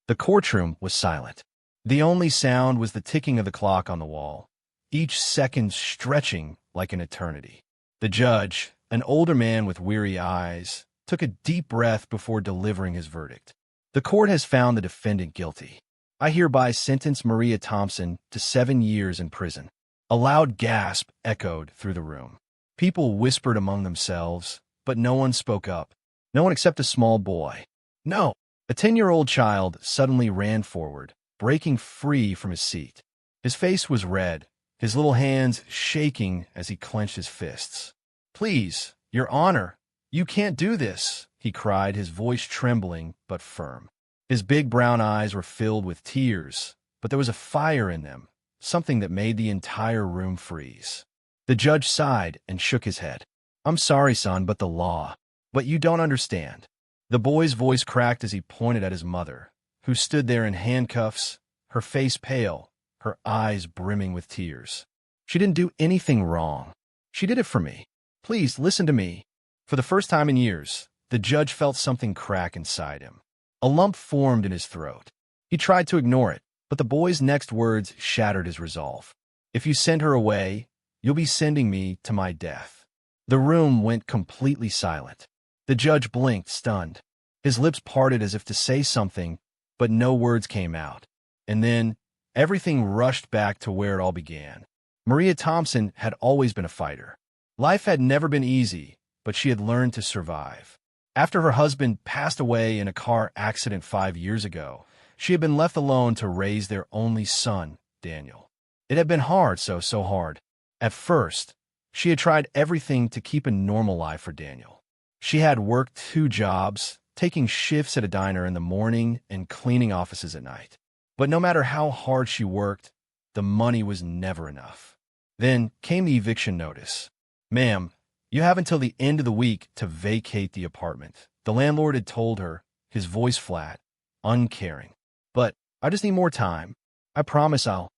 The courtroom was silent. The only sound was the ticking of the clock on the wall, each second stretching like an eternity. The judge, an older man with weary eyes, took a deep breath before delivering his verdict. The court has found the defendant guilty. I hereby sentence Maria Thompson to 7 years in prison. A loud gasp echoed through the room. People whispered among themselves, but no one spoke up. No one except a small boy. No! A 10-year-old child suddenly ran forward, breaking free from his seat. His face was red, his little hands shaking as he clenched his fists. "Please, Your Honor, you can't do this," he cried, his voice trembling but firm. His big brown eyes were filled with tears, but there was a fire in them, something that made the entire room freeze. The judge sighed and shook his head. "I'm sorry, son, but the law. But you don't understand." The boy's voice cracked as he pointed at his mother, who stood there in handcuffs, her face pale, her eyes brimming with tears. "She didn't do anything wrong. She did it for me. Please, listen to me." For the first time in years, the judge felt something crack inside him. A lump formed in his throat. He tried to ignore it, but the boy's next words shattered his resolve. "If you send her away, you'll be sending me to my death." The room went completely silent. The judge blinked, stunned. His lips parted as if to say something, but no words came out. And then, everything rushed back to where it all began. Maria Thompson had always been a fighter. Life had never been easy, but she had learned to survive. After her husband passed away in a car accident 5 years ago, she had been left alone to raise their only son, Daniel. It had been hard, so hard. At first, she had tried everything to keep a normal life for Daniel. She had worked 2 jobs, taking shifts at a diner in the morning and cleaning offices at night. But no matter how hard she worked, the money was never enough. Then came the eviction notice. "Ma'am, you have until the end of the week to vacate the apartment," the landlord had told her, his voice flat, uncaring. "But I just need more time. I promise I'll—"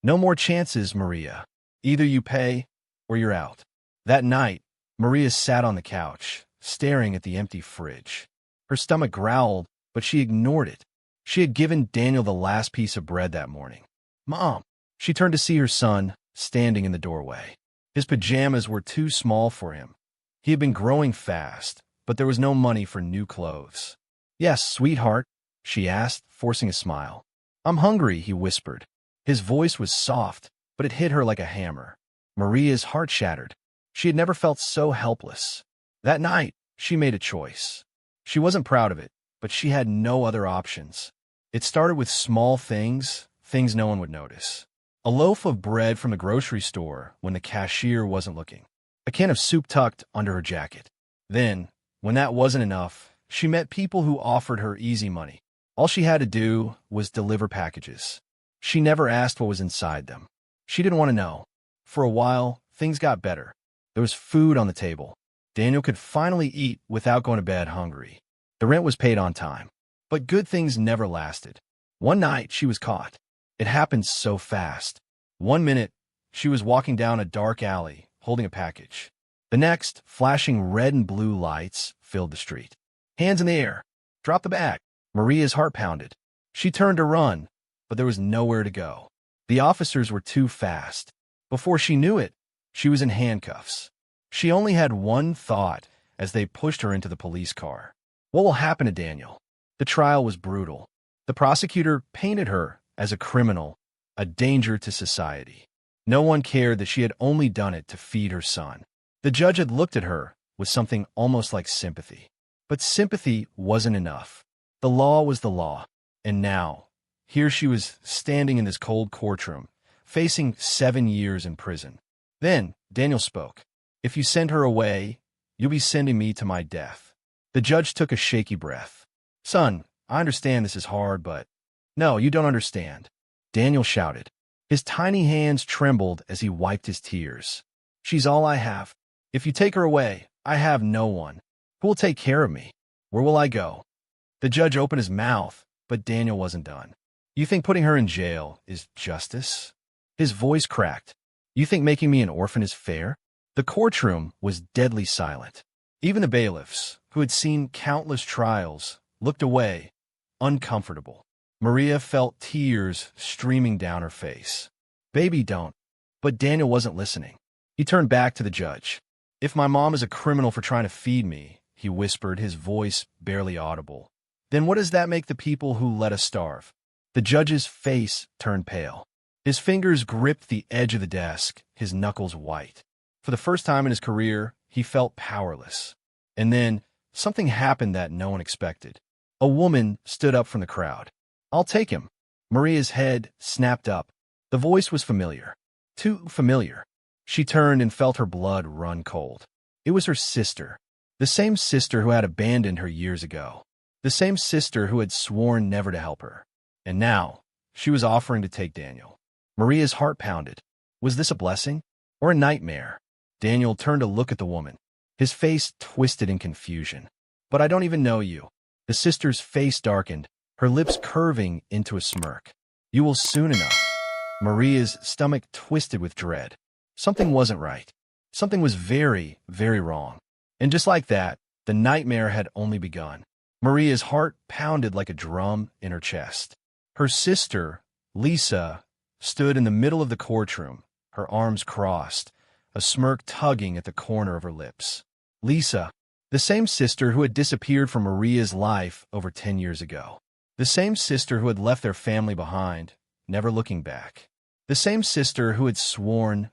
"No more chances, Maria. Either you pay or you're out." That night, Maria sat on the couch, staring at the empty fridge. Her stomach growled, but she ignored it. She had given Daniel the last piece of bread that morning. "Mom!" She turned to see her son, standing in the doorway. His pajamas were too small for him. He had been growing fast, but there was no money for new clothes. "Yes, sweetheart?" she asked, forcing a smile. "I'm hungry," he whispered. His voice was soft, but it hit her like a hammer. Maria's heart shattered. She had never felt so helpless. That night, she made a choice. She wasn't proud of it, but she had no other options. It started with small things no one would notice. A loaf of bread from the grocery store when the cashier wasn't looking. A can of soup tucked under her jacket. Then, when that wasn't enough, she met people who offered her easy money. All she had to do was deliver packages. She never asked what was inside them. She didn't want to know. For a while, things got better. There was food on the table. Daniel could finally eat without going to bed hungry. The rent was paid on time. But good things never lasted. One night, she was caught. It happened so fast. One minute, she was walking down a dark alley, holding a package. The next, flashing red and blue lights filled the street. "Hands in the air! Drop the bag!" Maria's heart pounded. She turned to run, but there was nowhere to go. The officers were too fast. Before she knew it, she was in handcuffs. She only had one thought as they pushed her into the police car. What will happen to Daniel? The trial was brutal. The prosecutor painted her as a criminal, a danger to society. No one cared that she had only done it to feed her son. The judge had looked at her with something almost like sympathy. But sympathy wasn't enough. The law was the law. And now, here she was standing in this cold courtroom, facing 7 years in prison. Then Daniel spoke. "If you send her away, you'll be sending me to my death." The judge took a shaky breath. "Son, I understand this is hard, but—" "No, you don't understand," Daniel shouted. His tiny hands trembled as he wiped his tears. "She's all I have. If you take her away, I have no one. Who will take care of me? Where will I go?" The judge opened his mouth, but Daniel wasn't done. "You think putting her in jail is justice?" His voice cracked. "You think making me an orphan is fair?" The courtroom was deadly silent. Even the bailiffs, who had seen countless trials, looked away, uncomfortable. Maria felt tears streaming down her face. Baby, don't. But Daniel wasn't listening. He turned back to the judge. If my mom is a criminal for trying to feed me, he whispered, his voice barely audible, then what does that make the people who let us starve? The judge's face turned pale. His fingers gripped the edge of the desk, his knuckles white. For the first time in his career, he felt powerless. And then, something happened that no one expected. A woman stood up from the crowd. I'll take him. Maria's head snapped up. The voice was familiar. Too familiar. She turned and felt her blood run cold. It was her sister. The same sister who had abandoned her years ago. The same sister who had sworn never to help her. And now, she was offering to take Daniel. Maria's heart pounded. Was this a blessing or a nightmare? Daniel turned to look at the woman. His face twisted in confusion. But I don't even know you. The sister's face darkened, her lips curving into a smirk. You will soon enough. Maria's stomach twisted with dread. Something wasn't right. Something was very, very wrong. And just like that, the nightmare had only begun. Maria's heart pounded like a drum in her chest. Her sister, Lisa, stood in the middle of the courtroom, her arms crossed, a smirk tugging at the corner of her lips. Lisa, the same sister who had disappeared from Maria's life over 10 years ago. The same sister who had left their family behind, never looking back. The same sister who had sworn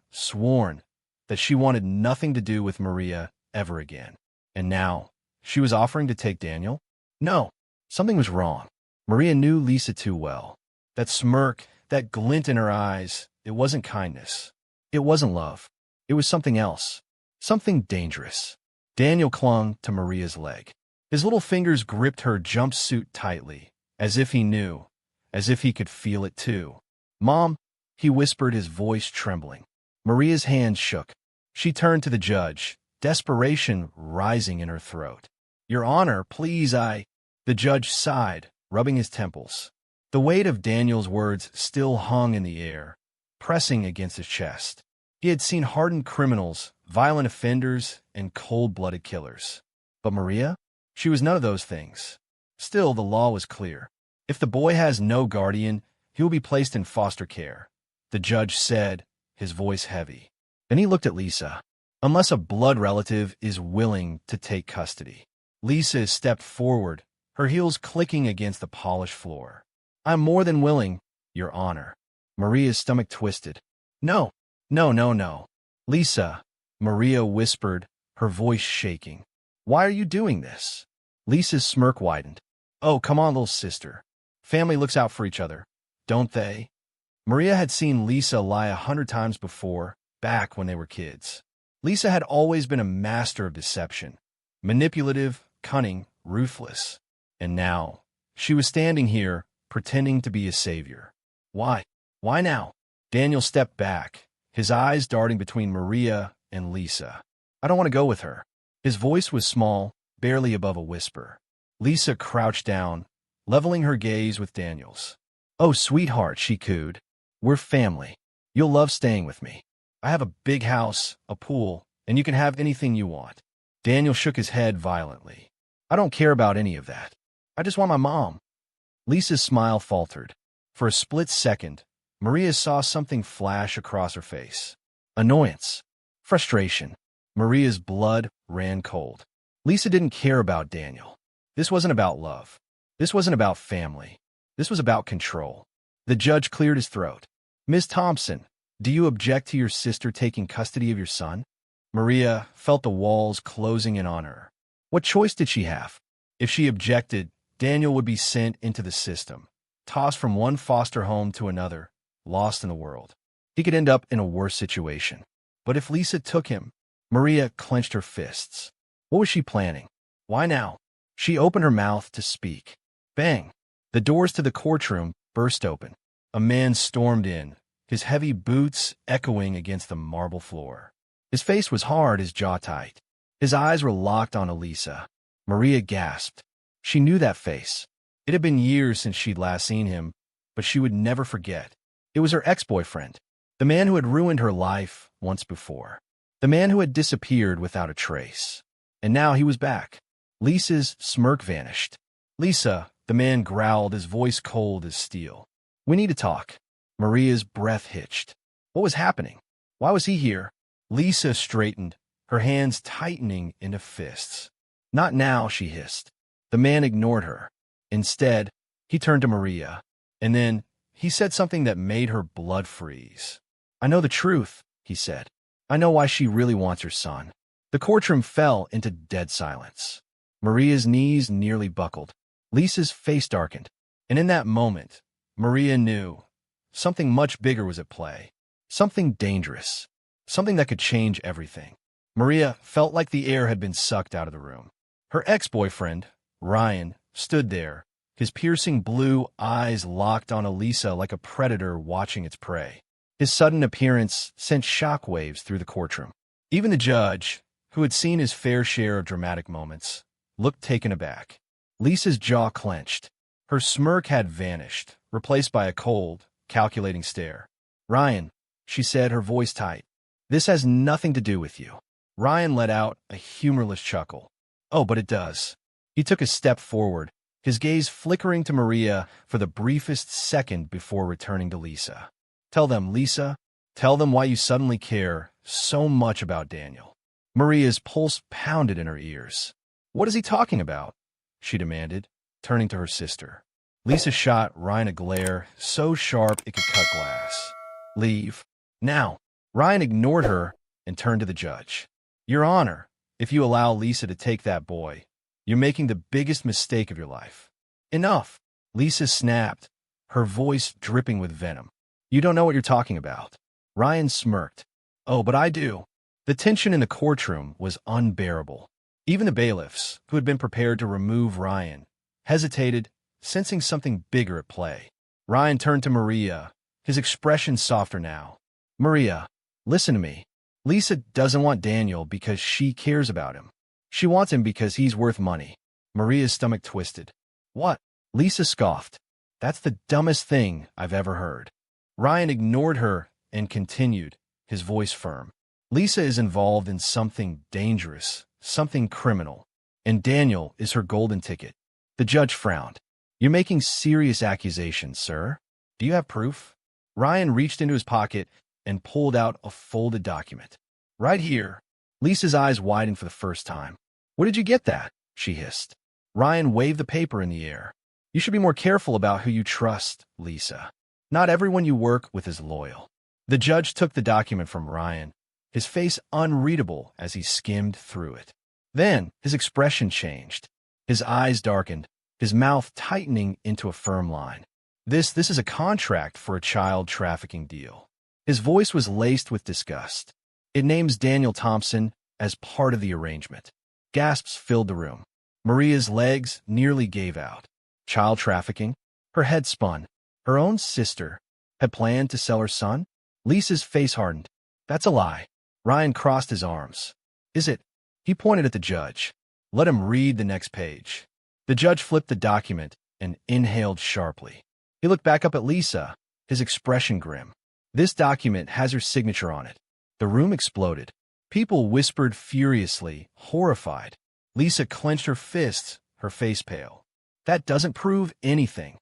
that she wanted nothing to do with Maria ever again. And now, she was offering to take Daniel? No, something was wrong. Maria knew Lisa too well. That smirk, that glint in her eyes, it wasn't kindness. It wasn't love. It was something else. Something dangerous. Daniel clung to Maria's leg. His little fingers gripped her jumpsuit tightly, as if he knew, as if he could feel it too. Mom, he whispered, his voice trembling. Maria's hands shook. She turned to the judge, desperation rising in her throat. Your Honor, please, The judge sighed, rubbing his temples. The weight of Daniel's words still hung in the air, pressing against his chest. He had seen hardened criminals, violent offenders, and cold-blooded killers. But Maria? She was none of those things. Still, the law was clear. If the boy has no guardian, he will be placed in foster care, the judge said, his voice heavy. Then he looked at Lisa. Unless a blood relative is willing to take custody. Lisa stepped forward, her heels clicking against the polished floor. I'm more than willing, Your Honor. Maria's stomach twisted. No. Lisa, Maria whispered, her voice shaking. Why are you doing this? Lisa's smirk widened. Oh, come on, little sister. Family looks out for each other, don't they? Maria had seen Lisa lie 100 times before, back when they were kids. Lisa had always been a master of deception. Manipulative, cunning, ruthless. And now, she was standing here, pretending to be a savior. Why? Why now? Daniel stepped back, his eyes darting between Maria and Lisa. I don't want to go with her. His voice was small, barely above a whisper. Lisa crouched down, leveling her gaze with Daniel's. Oh, sweetheart, she cooed. We're family. You'll love staying with me. I have a big house, a pool, and you can have anything you want. Daniel shook his head violently. I don't care about any of that. I just want my mom. Lisa's smile faltered. For a split second, Maria saw something flash across her face. Annoyance. Frustration. Maria's blood ran cold. Lisa didn't care about Daniel. This wasn't about love. This wasn't about family. This was about control. The judge cleared his throat. Ms. Thompson, do you object to your sister taking custody of your son? Maria felt the walls closing in on her. What choice did she have? If she objected, Daniel would be sent into the system, tossed from one foster home to another, lost in the world. He could end up in a worse situation. But if Lisa took him, Maria clenched her fists. What was she planning? Why now? She opened her mouth to speak. Bang! The doors to the courtroom burst open. A man stormed in, his heavy boots echoing against the marble floor. His face was hard, his jaw tight. His eyes were locked on Elisa. Maria gasped. She knew that face. It had been years since she'd last seen him, but she would never forget. It was her ex-boyfriend, the man who had ruined her life once before. The man who had disappeared without a trace. And now he was back. Lisa's smirk vanished. Lisa, The man growled, his voice cold as steel. "We need to talk." Maria's breath hitched. What was happening? Why was he here? Lisa straightened, her hands tightening into fists. "Not now," she hissed. The man ignored her. Instead, he turned to Maria, and then he said something that made her blood freeze. "I know the truth," he said. "I know why she really wants her son." The courtroom fell into dead silence. Maria's knees nearly buckled. Lisa's face darkened. And in that moment, Maria knew something much bigger was at play. Something dangerous. Something that could change everything. Maria felt like the air had been sucked out of the room. Her ex-boyfriend, Ryan, stood there, his piercing blue eyes locked on Elisa like a predator watching its prey. His sudden appearance sent shockwaves through the courtroom. Even the judge, who had seen his fair share of dramatic moments, looked taken aback. Lisa's jaw clenched. Her smirk had vanished, replaced by a cold, calculating stare. "Ryan," she said, her voice tight, "this has nothing to do with you." Ryan let out a humorless chuckle. "Oh, but it does." He took a step forward, his gaze flickering to Maria for the briefest second before returning to Lisa. "Tell them, Lisa. Tell them why you suddenly care so much about Daniel." Maria's pulse pounded in her ears. "What is he talking about?" she demanded, turning to her sister. Lisa shot Ryan a glare so sharp it could cut glass. "Leave. Now." Ryan ignored her and turned to the judge. "Your Honor, if you allow Lisa to take that boy, you're making the biggest mistake of your life." "Enough." Lisa snapped, her voice dripping with venom. "You don't know what you're talking about." Ryan smirked. "Oh, but I do." The tension in the courtroom was unbearable. Even the bailiffs, who had been prepared to remove Ryan, hesitated, sensing something bigger at play. Ryan turned to Maria, his expression softer now. "Maria, listen to me. Lisa doesn't want Daniel because she cares about him. She wants him because he's worth money." Maria's stomach twisted. "What?" Lisa scoffed. "That's the dumbest thing I've ever heard." Ryan ignored her and continued, his voice firm. "Lisa is involved in something dangerous, something criminal, and Daniel is her golden ticket." The judge frowned. "You're making serious accusations, sir. Do you have proof?" Ryan reached into his pocket and pulled out a folded document. "Right here." Lisa's eyes widened for the first time. "Where did you get that?" she hissed. Ryan waved the paper in the air. "You should be more careful about who you trust, Lisa. Not everyone you work with is loyal." The judge took the document from Ryan, his face unreadable as he skimmed through it. Then his expression changed. His eyes darkened, his mouth tightening into a firm line. This is a contract for a child trafficking deal." His voice was laced with disgust. "It names Daniel Thompson as part of the arrangement." Gasps filled the room. Maria's legs nearly gave out. Child trafficking? Her head spun. Her own sister had planned to sell her son? Lisa's face hardened. "That's a lie." Ryan crossed his arms. "Is it?" He pointed at the judge. "Let him read the next page." The judge flipped the document and inhaled sharply. He looked back up at Lisa, his expression grim. "This document has her signature on it." The room exploded. People whispered furiously, horrified. Lisa clenched her fists, her face pale. "That doesn't prove anything."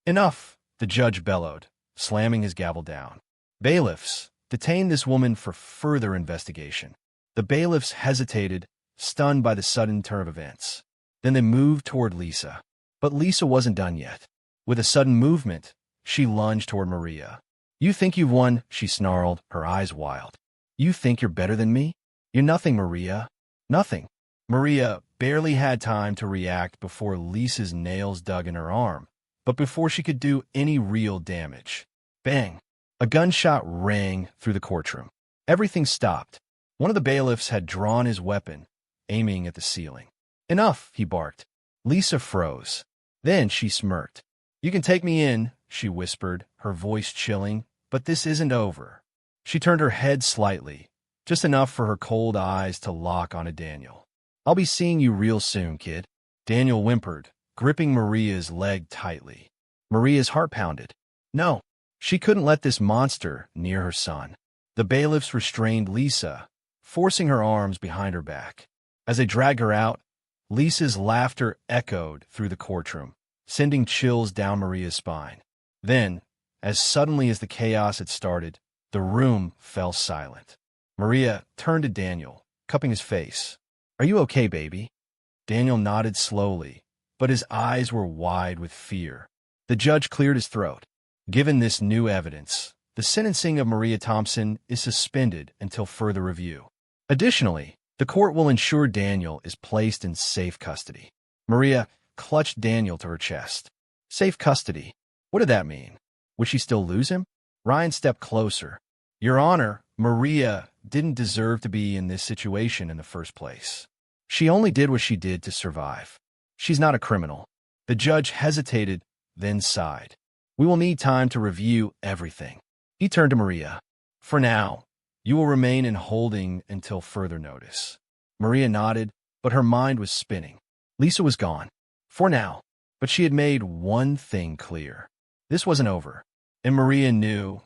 Enough," the judge bellowed, slamming his gavel down. "Bailiffs, detain this woman for further investigation." The bailiffs hesitated, stunned by the sudden turn of events. Then they moved toward Lisa. But Lisa wasn't done yet. With a sudden movement, she lunged toward Maria. "You think you've won," she snarled, her eyes wild. "You think you're better than me? You're nothing, Maria. Nothing." Maria barely had time to react before Lisa's nails dug in her arm, but before she could do any real damage. Bang! A gunshot rang through the courtroom. Everything stopped. One of the bailiffs had drawn his weapon, aiming at the ceiling. "Enough," he barked. Lisa froze. Then she smirked. "You can take me in," she whispered, her voice chilling, "but this isn't over." She turned her head slightly, just enough for her cold eyes to lock onto Daniel. "I'll be seeing you real soon, kid." Daniel whimpered, gripping Maria's leg tightly. Maria's heart pounded. No, she couldn't let this monster near her son. The bailiffs restrained Lisa, forcing her arms behind her back. As they dragged her out, Lisa's laughter echoed through the courtroom. sending chills down Maria's spine. Then, as suddenly as the chaos had started, the room fell silent. Maria turned to Daniel, cupping his face. "Are you okay, baby?" Daniel nodded slowly, but his eyes were wide with fear. The judge cleared his throat. "Given this new evidence, the sentencing of Maria Thompson is suspended until further review. Additionally, the court will ensure Daniel is placed in safe custody." Maria clutched Daniel to her chest. Safe custody? What did that mean? Would she still lose him? Ryan stepped closer. "Your Honor, Maria didn't deserve to be in this situation in the first place. She only did what she did to survive. She's not a criminal." The judge hesitated, then sighed. "We will need time to review everything." He turned to Maria. "For now, you will remain in holding until further notice." Maria nodded, but her mind was spinning. Lisa was gone. For now. But she had made one thing clear. This wasn't over. And Maria knew,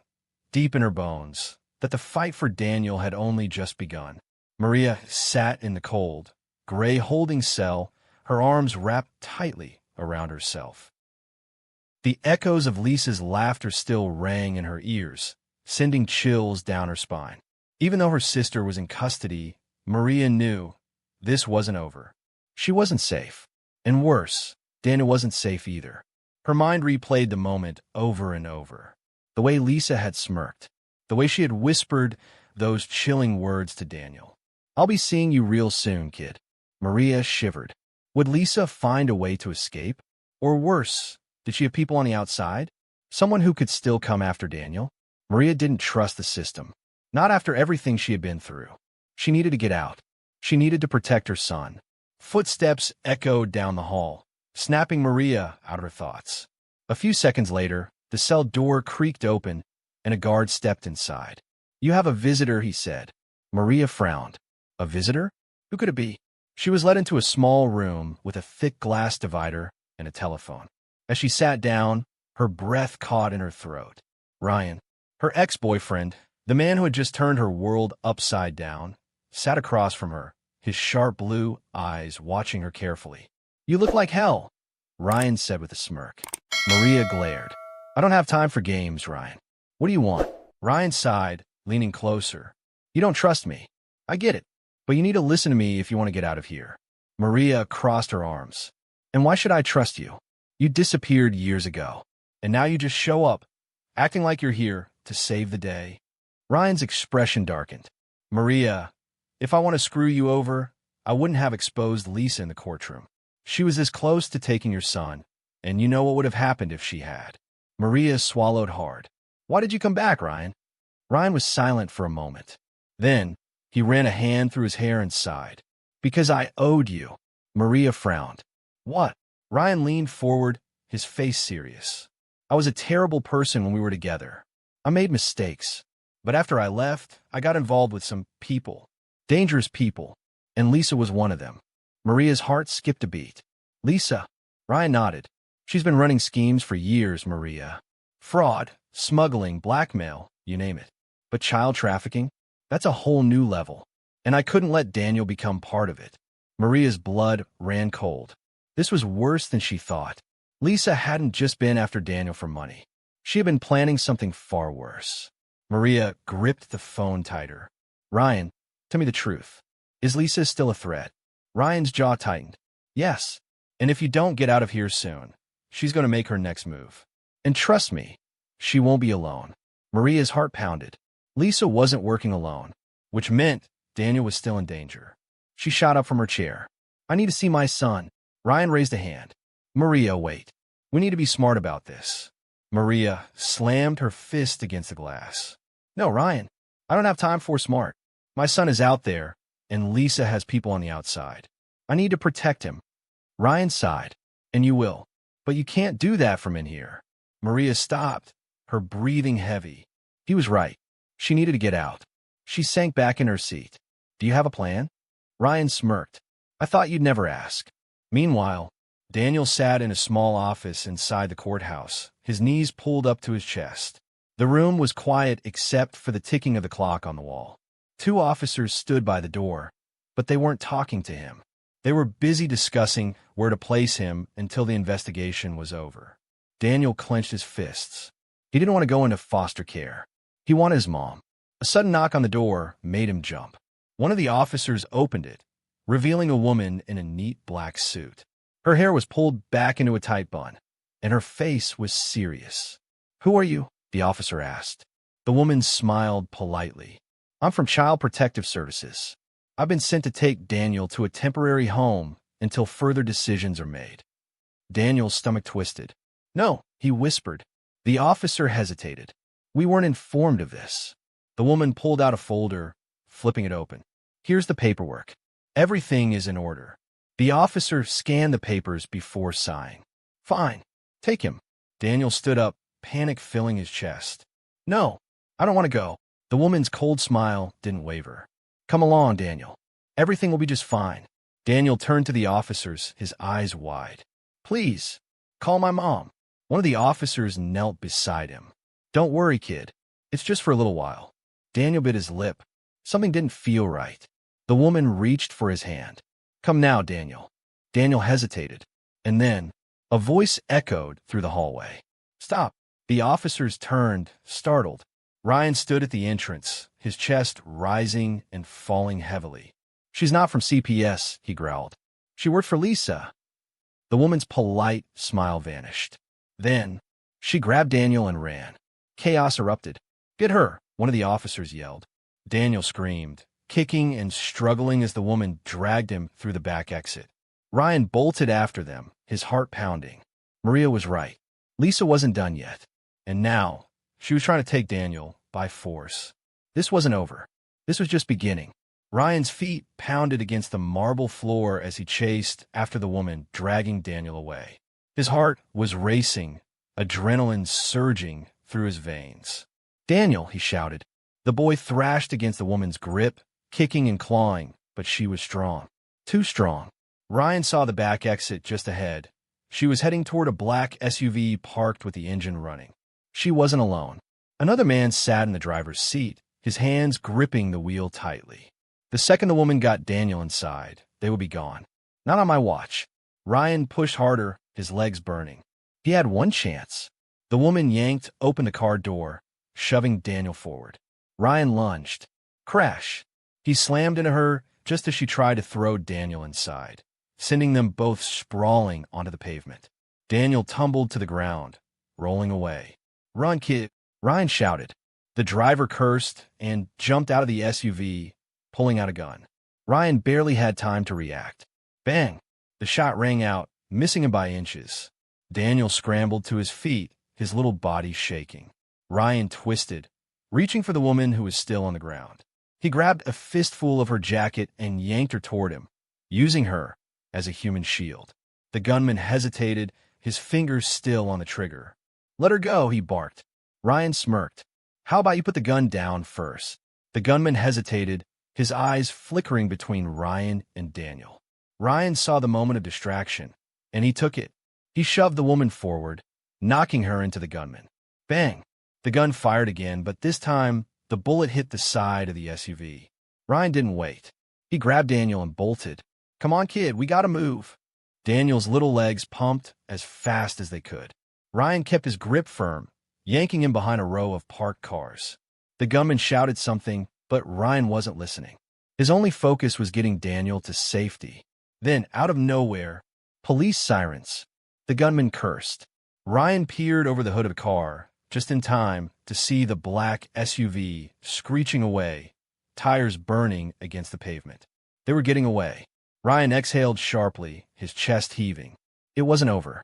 deep in her bones, that the fight for Daniel had only just begun. Maria sat in the cold, gray holding cell, her arms wrapped tightly around herself. The echoes of Lisa's laughter still rang in her ears, sending chills down her spine. Even though her sister was in custody, Maria knew this wasn't over. She wasn't safe. And worse, Daniel wasn't safe either. Her mind replayed the moment over and over. The way Lisa had smirked. The way she had whispered those chilling words to Daniel. "I'll be seeing you real soon, kid." Maria shivered. Would Lisa find a way to escape? Or worse, did she have people on the outside? Someone who could still come after Daniel? Maria didn't trust the system. Not after everything she had been through. She needed to get out. She needed to protect her son. Footsteps echoed down the hall, snapping Maria out of her thoughts. A few seconds later, the cell door creaked open, and a guard stepped inside. "You have a visitor," he said. Maria frowned. A visitor? Who could it be? She was led into a small room with a thick glass divider and a telephone. As she sat down, her breath caught in her throat. Ryan, her ex-boyfriend, the man who had just turned her world upside down, sat across from her, his sharp blue eyes watching her carefully. "You look like hell," Ryan said with a smirk. Maria glared. "I don't have time for games, Ryan. What do you want?" Ryan sighed, leaning closer. "You don't trust me. I get it. But you need to listen to me if you want to get out of here." Maria crossed her arms. "And why should I trust you? You disappeared years ago. And now you just show up, acting like you're here to save the day." Ryan's expression darkened. "Maria, if I want to screw you over, I wouldn't have exposed Lisa in the courtroom. She was this close to taking your son, and you know what would have happened if she had." Maria swallowed hard. "Why did you come back, Ryan?" Ryan was silent for a moment. Then, he ran a hand through his hair and sighed. "Because I owed you." Maria frowned. "What?" Ryan leaned forward, his face serious. "I was a terrible person when we were together. I made mistakes. But after I left, I got involved with some people. Dangerous people. And Lisa was one of them." Maria's heart skipped a beat. "Lisa?" Ryan nodded. "She's been running schemes for years, Maria. Fraud, smuggling, blackmail, you name it. But child trafficking? That's a whole new level. And I couldn't let Daniel become part of it." Maria's blood ran cold. This was worse than she thought. Lisa hadn't just been after Daniel for money. She had been planning something far worse. Maria gripped the phone tighter. "Ryan, tell me the truth. Is Lisa still a threat?" Ryan's jaw tightened. "Yes. And if you don't get out of here soon, she's going to make her next move. And trust me, she won't be alone." Maria's heart pounded. Lisa wasn't working alone, which meant Daniel was still in danger. She shot up from her chair. "I need to see my son." Ryan raised a hand. "Maria, wait. We need to be smart about this." Maria slammed her fist against the glass. "No, Ryan, I don't have time for smart. My son is out there, and Lisa has people on the outside. I need to protect him." Ryan sighed. "And you will. But you can't do that from in here." Maria stopped, her breathing heavy. He was right. She needed to get out. She sank back in her seat. "Do you have a plan?" Ryan smirked. "I thought you'd never ask." Meanwhile, Daniel sat in a small office inside the courthouse, his knees pulled up to his chest. The room was quiet except for the ticking of the clock on the wall. 2 officers stood by the door, but they weren't talking to him. They were busy discussing where to place him until the investigation was over. Daniel clenched his fists. He didn't want to go into foster care. He wanted his mom. A sudden knock on the door made him jump. One of the officers opened it, revealing a woman in a neat black suit. Her hair was pulled back into a tight bun, and her face was serious. "Who are you?" the officer asked. The woman smiled politely. "I'm from Child Protective Services. I've been sent to take Daniel to a temporary home until further decisions are made." Daniel's stomach twisted. "No," he whispered. The officer hesitated. "We weren't informed of this." The woman pulled out a folder, flipping it open. "Here's the paperwork. Everything is in order." The officer scanned the papers before sighing. "Fine. Take him." Daniel stood up, panic filling his chest. "No, I don't want to go." The woman's cold smile didn't waver. "Come along, Daniel. Everything will be just fine." Daniel turned to the officers, his eyes wide. "Please, call my mom." One of the officers knelt beside him. "Don't worry, kid. It's just for a little while." Daniel bit his lip. Something didn't feel right. The woman reached for his hand. "Come now, Daniel." Daniel hesitated. And then, a voice echoed through the hallway. "Stop." The officers turned, startled. Ryan stood at the entrance, his chest rising and falling heavily. "She's not from CPS," he growled. "She worked for Lisa." The woman's polite smile vanished. Then, she grabbed Daniel and ran. Chaos erupted. "Get her," one of the officers yelled. Daniel screamed, kicking and struggling as the woman dragged him through the back exit. Ryan bolted after them, his heart pounding. Maria was right. Lisa wasn't done yet. And now, she was trying to take Daniel by force. This wasn't over. This was just beginning. Ryan's feet pounded against the marble floor as he chased after the woman, dragging Daniel away. His heart was racing, adrenaline surging through his veins. "Daniel," he shouted. The boy thrashed against the woman's grip, kicking and clawing, but she was strong. Too strong. Ryan saw the back exit just ahead. She was heading toward a black SUV parked with the engine running. She wasn't alone. Another man sat in the driver's seat, his hands gripping the wheel tightly. The second the woman got Daniel inside, they would be gone. "Not on my watch." Ryan pushed harder, his legs burning. He had one chance. The woman yanked open the car door, shoving Daniel forward. Ryan lunged. Crash! He slammed into her just as she tried to throw Daniel inside, sending them both sprawling onto the pavement. Daniel tumbled to the ground, rolling away. "Run, kid!" Ryan shouted. The driver cursed and jumped out of the SUV, pulling out a gun. Ryan barely had time to react. Bang! The shot rang out, missing him by inches. Daniel scrambled to his feet, his little body shaking. Ryan twisted, reaching for the woman who was still on the ground. He grabbed a fistful of her jacket and yanked her toward him, using her as a human shield. The gunman hesitated, his fingers still on the trigger. "Let her go," he barked. Ryan smirked. "How about you put the gun down first?" The gunman hesitated, his eyes flickering between Ryan and Daniel. Ryan saw the moment of distraction, and he took it. He shoved the woman forward, knocking her into the gunman. Bang! The gun fired again, but this time, the bullet hit the side of the SUV. Ryan didn't wait. He grabbed Daniel and bolted. "Come on, kid, we gotta move." Daniel's little legs pumped as fast as they could. Ryan kept his grip firm, yanking him behind a row of parked cars. The gunman shouted something, but Ryan wasn't listening. His only focus was getting Daniel to safety. Then, out of nowhere, police sirens. The gunman cursed. Ryan peered over the hood of the car, just in time to see the black SUV screeching away, tires burning against the pavement. They were getting away. Ryan exhaled sharply, his chest heaving. It wasn't over.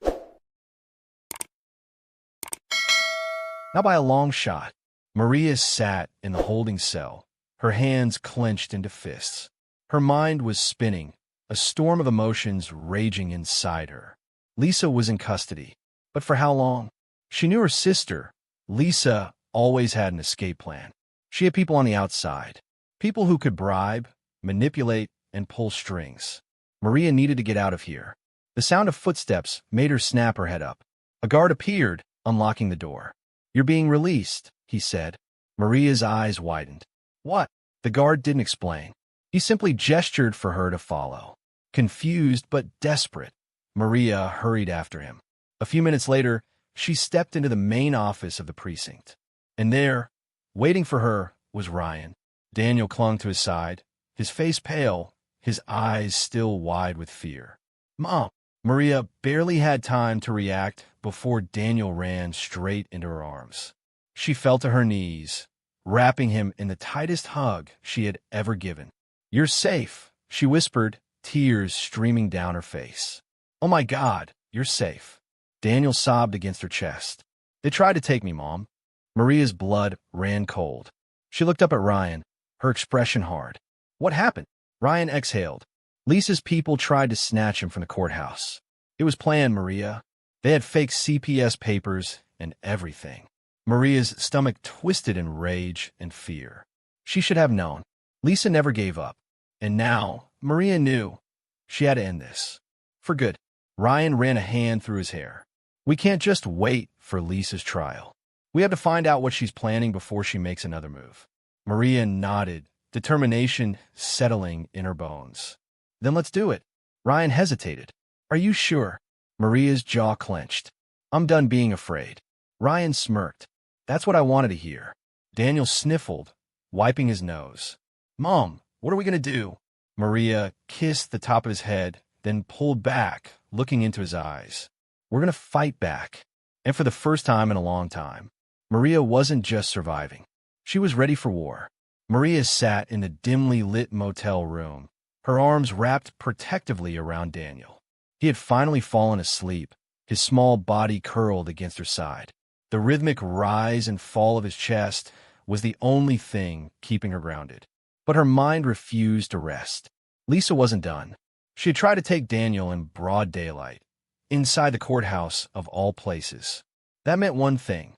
Not by a long shot. Maria sat in the holding cell, her hands clenched into fists. Her mind was spinning, a storm of emotions raging inside her. Lisa was in custody. But for how long? She knew her sister. Lisa always had an escape plan. She had people on the outside, people who could bribe, manipulate, and pull strings. Maria needed to get out of here. The sound of footsteps made her snap her head up. A guard appeared, unlocking the door. "You're being released," he said. Maria's eyes widened. "What?" The guard didn't explain. He simply gestured for her to follow. Confused but desperate, Maria hurried after him. A few minutes later, she stepped into the main office of the precinct. And there, waiting for her, was Ryan. Daniel clung to his side, his face pale, his eyes still wide with fear. "Mom!" Maria barely had time to react before Daniel ran straight into her arms. She fell to her knees, wrapping him in the tightest hug she had ever given. "You're safe," she whispered, tears streaming down her face. "Oh my God, you're safe." Daniel sobbed against her chest. "They tried to take me, Mom." Maria's blood ran cold. She looked up at Ryan, her expression hard. "What happened?" Ryan exhaled. "Lisa's people tried to snatch him from the courthouse. It was planned, Maria. They had fake CPS papers and everything." Maria's stomach twisted in rage and fear. She should have known. Lisa never gave up. And now, Maria knew. She had to end this. For good. Ryan ran a hand through his hair. "We can't just wait for Lisa's trial. We have to find out what she's planning before she makes another move." Maria nodded, determination settling in her bones. "Then let's do it." Ryan hesitated. "Are you sure?" Maria's jaw clenched. "I'm done being afraid." Ryan smirked. "That's what I wanted to hear." Daniel sniffled, wiping his nose. "Mom, what are we going to do?" Maria kissed the top of his head, then pulled back, looking into his eyes. "We're going to fight back." And for the first time in a long time, Maria wasn't just surviving. She was ready for war. Maria sat in the dimly lit motel room, her arms wrapped protectively around Daniel. He had finally fallen asleep, his small body curled against her side. The rhythmic rise and fall of his chest was the only thing keeping her grounded. But her mind refused to rest. Lisa wasn't done. She had tried to take Daniel in broad daylight, inside the courthouse of all places. That meant one thing.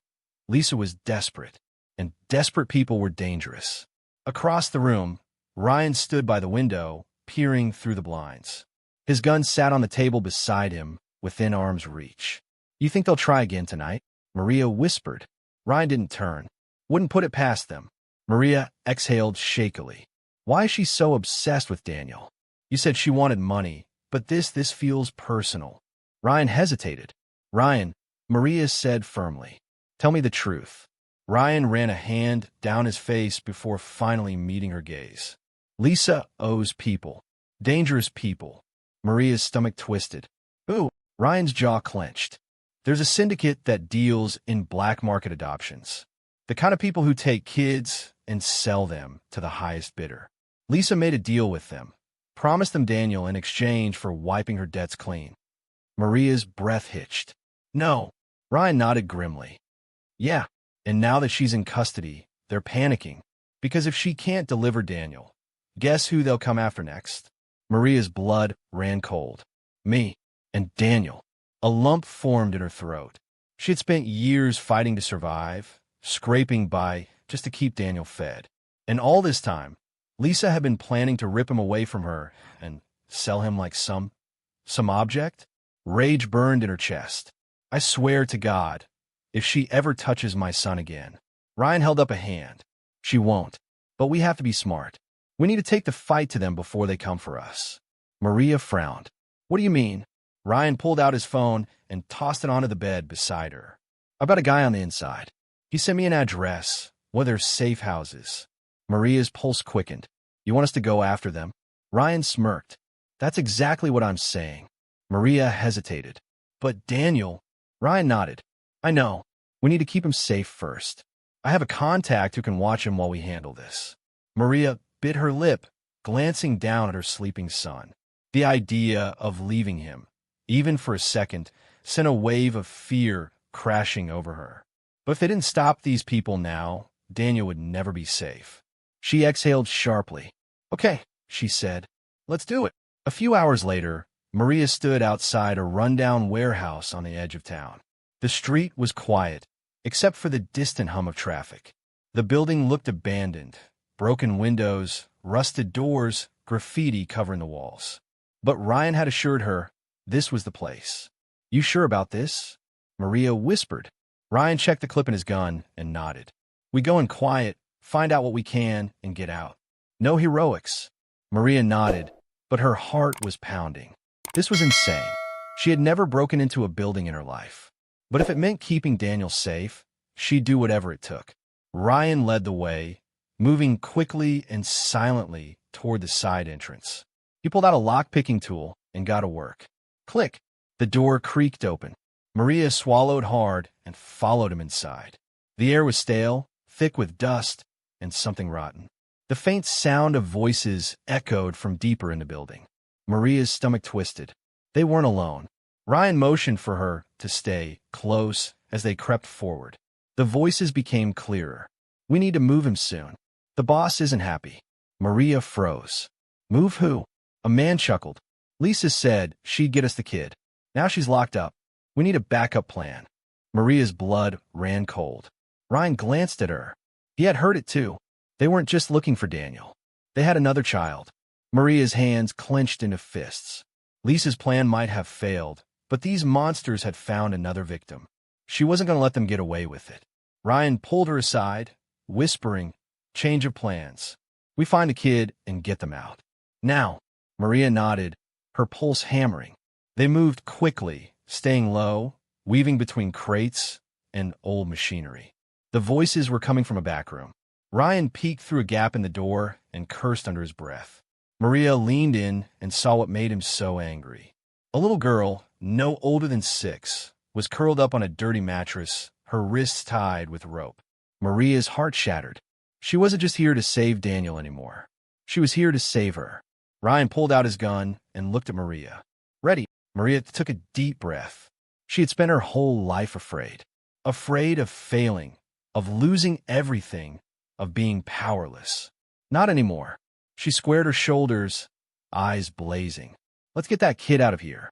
Lisa was desperate, and desperate people were dangerous. Across the room, Ryan stood by the window, peering through the blinds. His gun sat on the table beside him, within arm's reach. "You think they'll try again tonight?" Maria whispered. Ryan didn't turn. Wouldn't put it past them. Maria exhaled shakily. "Why is she so obsessed with Daniel? You said she wanted money, but this feels personal." Ryan hesitated. "Ryan," Maria said firmly, "tell me the truth." Ryan ran a hand down his face before finally meeting her gaze. "Lisa owes people. Dangerous people." Maria's stomach twisted. "Ooh." Ryan's jaw clenched. "There's a syndicate that deals in black market adoptions. The kind of people who take kids and sell them to the highest bidder. Lisa made a deal with them, promised them Daniel in exchange for wiping her debts clean." Maria's breath hitched. "No." Ryan nodded grimly. "Yeah, and now that she's in custody, they're panicking. Because if she can't deliver Daniel, guess who they'll come after next?" Maria's blood ran cold. "Me and Daniel." A lump formed in her throat. She had spent years fighting to survive, scraping by just to keep Daniel fed. And all this time, Lisa had been planning to rip him away from her and sell him like some object. Rage burned in her chest. "I swear to God, if she ever touches my son again." Ryan held up a hand. "She won't. But we have to be smart. We need to take the fight to them before they come for us." Maria frowned. "What do you mean?" Ryan pulled out his phone and tossed it onto the bed beside her. "I've got a guy on the inside. He sent me an address, one of their safe houses." Maria's pulse quickened. "You want us to go after them?" Ryan smirked. "That's exactly what I'm saying." Maria hesitated. "But Daniel..." Ryan nodded. "I know. We need to keep him safe first. I have a contact who can watch him while we handle this." Maria bit her lip, glancing down at her sleeping son. The idea of leaving him, even for a second, sent a wave of fear crashing over her. But if they didn't stop these people now, Daniel would never be safe. She exhaled sharply. "Okay," she said. "Let's do it." A few hours later, Maria stood outside a rundown warehouse on the edge of town. The street was quiet, except for the distant hum of traffic. The building looked abandoned, broken windows, rusted doors, graffiti covering the walls. But Ryan had assured her this was the place. "You sure about this?" Maria whispered. Ryan checked the clip in his gun and nodded. "We go in quiet, find out what we can, and get out. No heroics." Maria nodded, but her heart was pounding. This was insane. She had never broken into a building in her life. But if it meant keeping Daniel safe, she'd do whatever it took. Ryan led the way, moving quickly and silently toward the side entrance. He pulled out a lock-picking tool and got to work. Click! The door creaked open. Maria swallowed hard and followed him inside. The air was stale, thick with dust, and something rotten. The faint sound of voices echoed from deeper in the building. Maria's stomach twisted. They weren't alone. Ryan motioned for her to stay close as they crept forward. The voices became clearer. We need to move him soon. The boss isn't happy. Maria froze. Move who? A man chuckled. Lisa said she'd get us the kid. Now she's locked up. We need a backup plan. Maria's blood ran cold. Ryan glanced at her. He had heard it too. They weren't just looking for Daniel. They had another child. Maria's hands clenched into fists. Lisa's plan might have failed, but these monsters had found another victim. She wasn't going to let them get away with it. Ryan pulled her aside, whispering, change of plans. We find a kid and get them out. Now, Maria nodded, her pulse hammering. They moved quickly, staying low, weaving between crates and old machinery. The voices were coming from a back room. Ryan peeked through a gap in the door and cursed under his breath. Maria leaned in and saw what made him so angry. A little girl, no older than 6, was curled up on a dirty mattress, her wrists tied with rope. Maria's heart shattered. She wasn't just here to save Daniel anymore. She was here to save her. Ryan pulled out his gun and looked at Maria. Ready. Maria took a deep breath. She had spent her whole life afraid. Afraid of failing, of losing everything, of being powerless. Not anymore. She squared her shoulders, eyes blazing. Let's get that kid out of here.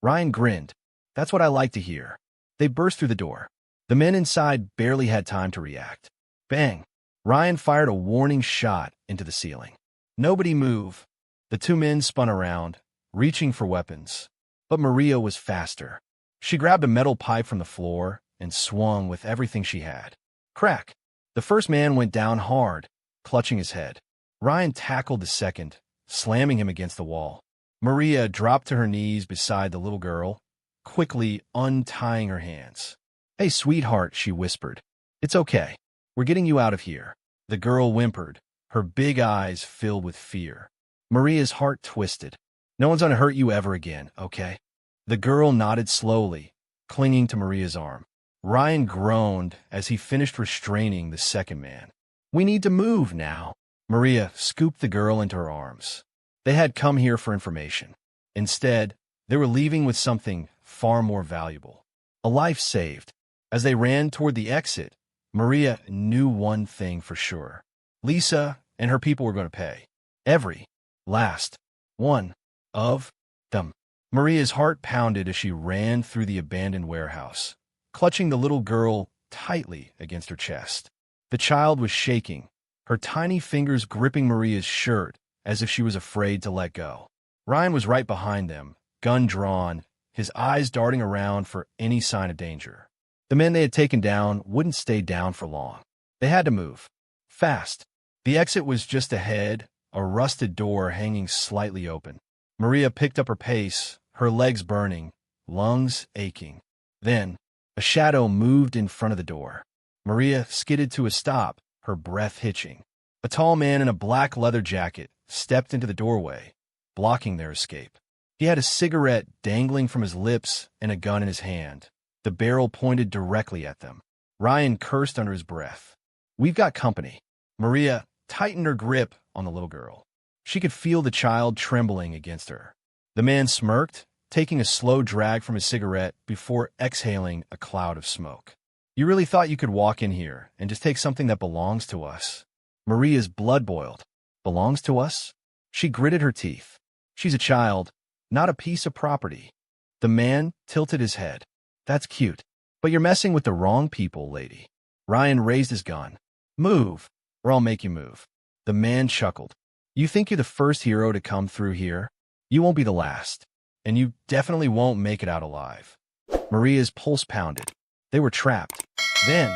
Ryan grinned. That's what I like to hear. They burst through the door. The men inside barely had time to react. Bang! Ryan fired a warning shot into the ceiling. Nobody move. The 2 men spun around, reaching for weapons. But Maria was faster. She grabbed a metal pipe from the floor and swung with everything she had. Crack! The first man went down hard, clutching his head. Ryan tackled the second, slamming him against the wall. Maria dropped to her knees beside the little girl, quickly untying her hands. Hey, sweetheart, she whispered. It's okay. We're getting you out of here. The girl whimpered, her big eyes filled with fear. Maria's heart twisted. No one's gonna hurt you ever again, okay? The girl nodded slowly, clinging to Maria's arm. Ryan groaned as he finished restraining the second man. We need to move now. Maria scooped the girl into her arms. They had come here for information. Instead, they were leaving with something far more valuable. A life saved. As they ran toward the exit, Maria knew one thing for sure. Lisa and her people were going to pay. Every last one of them. Maria's heart pounded as she ran through the abandoned warehouse, clutching the little girl tightly against her chest. The child was shaking, her tiny fingers gripping Maria's shirt as if she was afraid to let go. Ryan was right behind them, gun drawn, his eyes darting around for any sign of danger. The men they had taken down wouldn't stay down for long. They had to move. Fast. The exit was just ahead, a rusted door hanging slightly open. Maria picked up her pace, her legs burning, lungs aching. Then, a shadow moved in front of the door. Maria skidded to a stop, her breath hitching. A tall man in a black leather jacket stepped into the doorway, blocking their escape. He had a cigarette dangling from his lips and a gun in his hand, the barrel pointed directly at them. Ryan cursed under his breath. We've got company. Maria tightened her grip on the little girl. She could feel the child trembling against her. The man smirked, taking a slow drag from his cigarette before exhaling a cloud of smoke. You really thought you could walk in here and just take something that belongs to us? Maria's blood boiled. Belongs to us? She gritted her teeth. She's a child, not a piece of property. The man tilted his head. That's cute, but you're messing with the wrong people, lady. Ryan raised his gun. Move, or I'll make you move. The man chuckled. You think you're the first hero to come through here? You won't be the last, and you definitely won't make it out alive. Maria's pulse pounded. They were trapped. Then,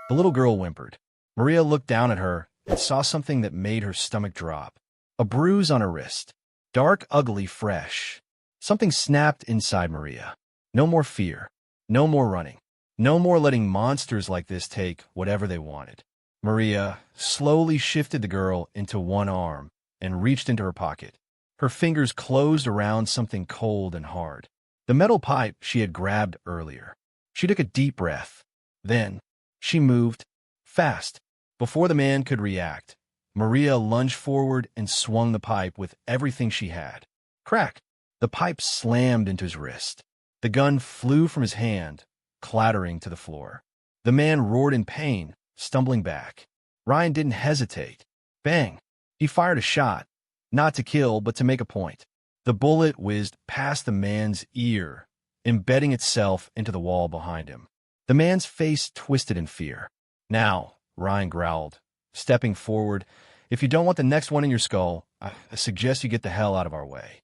the little girl whimpered. Maria looked down at her and saw something that made her stomach drop. A bruise on her wrist. Dark, ugly, fresh. Something snapped inside Maria. No more fear. No more running. No more letting monsters like this take whatever they wanted. Maria slowly shifted the girl into one arm and reached into her pocket. Her fingers closed around something cold and hard. The metal pipe she had grabbed earlier. She took a deep breath. Then, she moved. Fast. Before the man could react, Maria lunged forward and swung the pipe with everything she had. Crack! The pipe slammed into his wrist. The gun flew from his hand, clattering to the floor. The man roared in pain, stumbling back. Ryan didn't hesitate. Bang! He fired a shot, not to kill, but to make a point. The bullet whizzed past the man's ear, embedding itself into the wall behind him. The man's face twisted in fear. Now, Ryan growled, stepping forward, if you don't want the next one in your skull, I suggest you get the hell out of our way.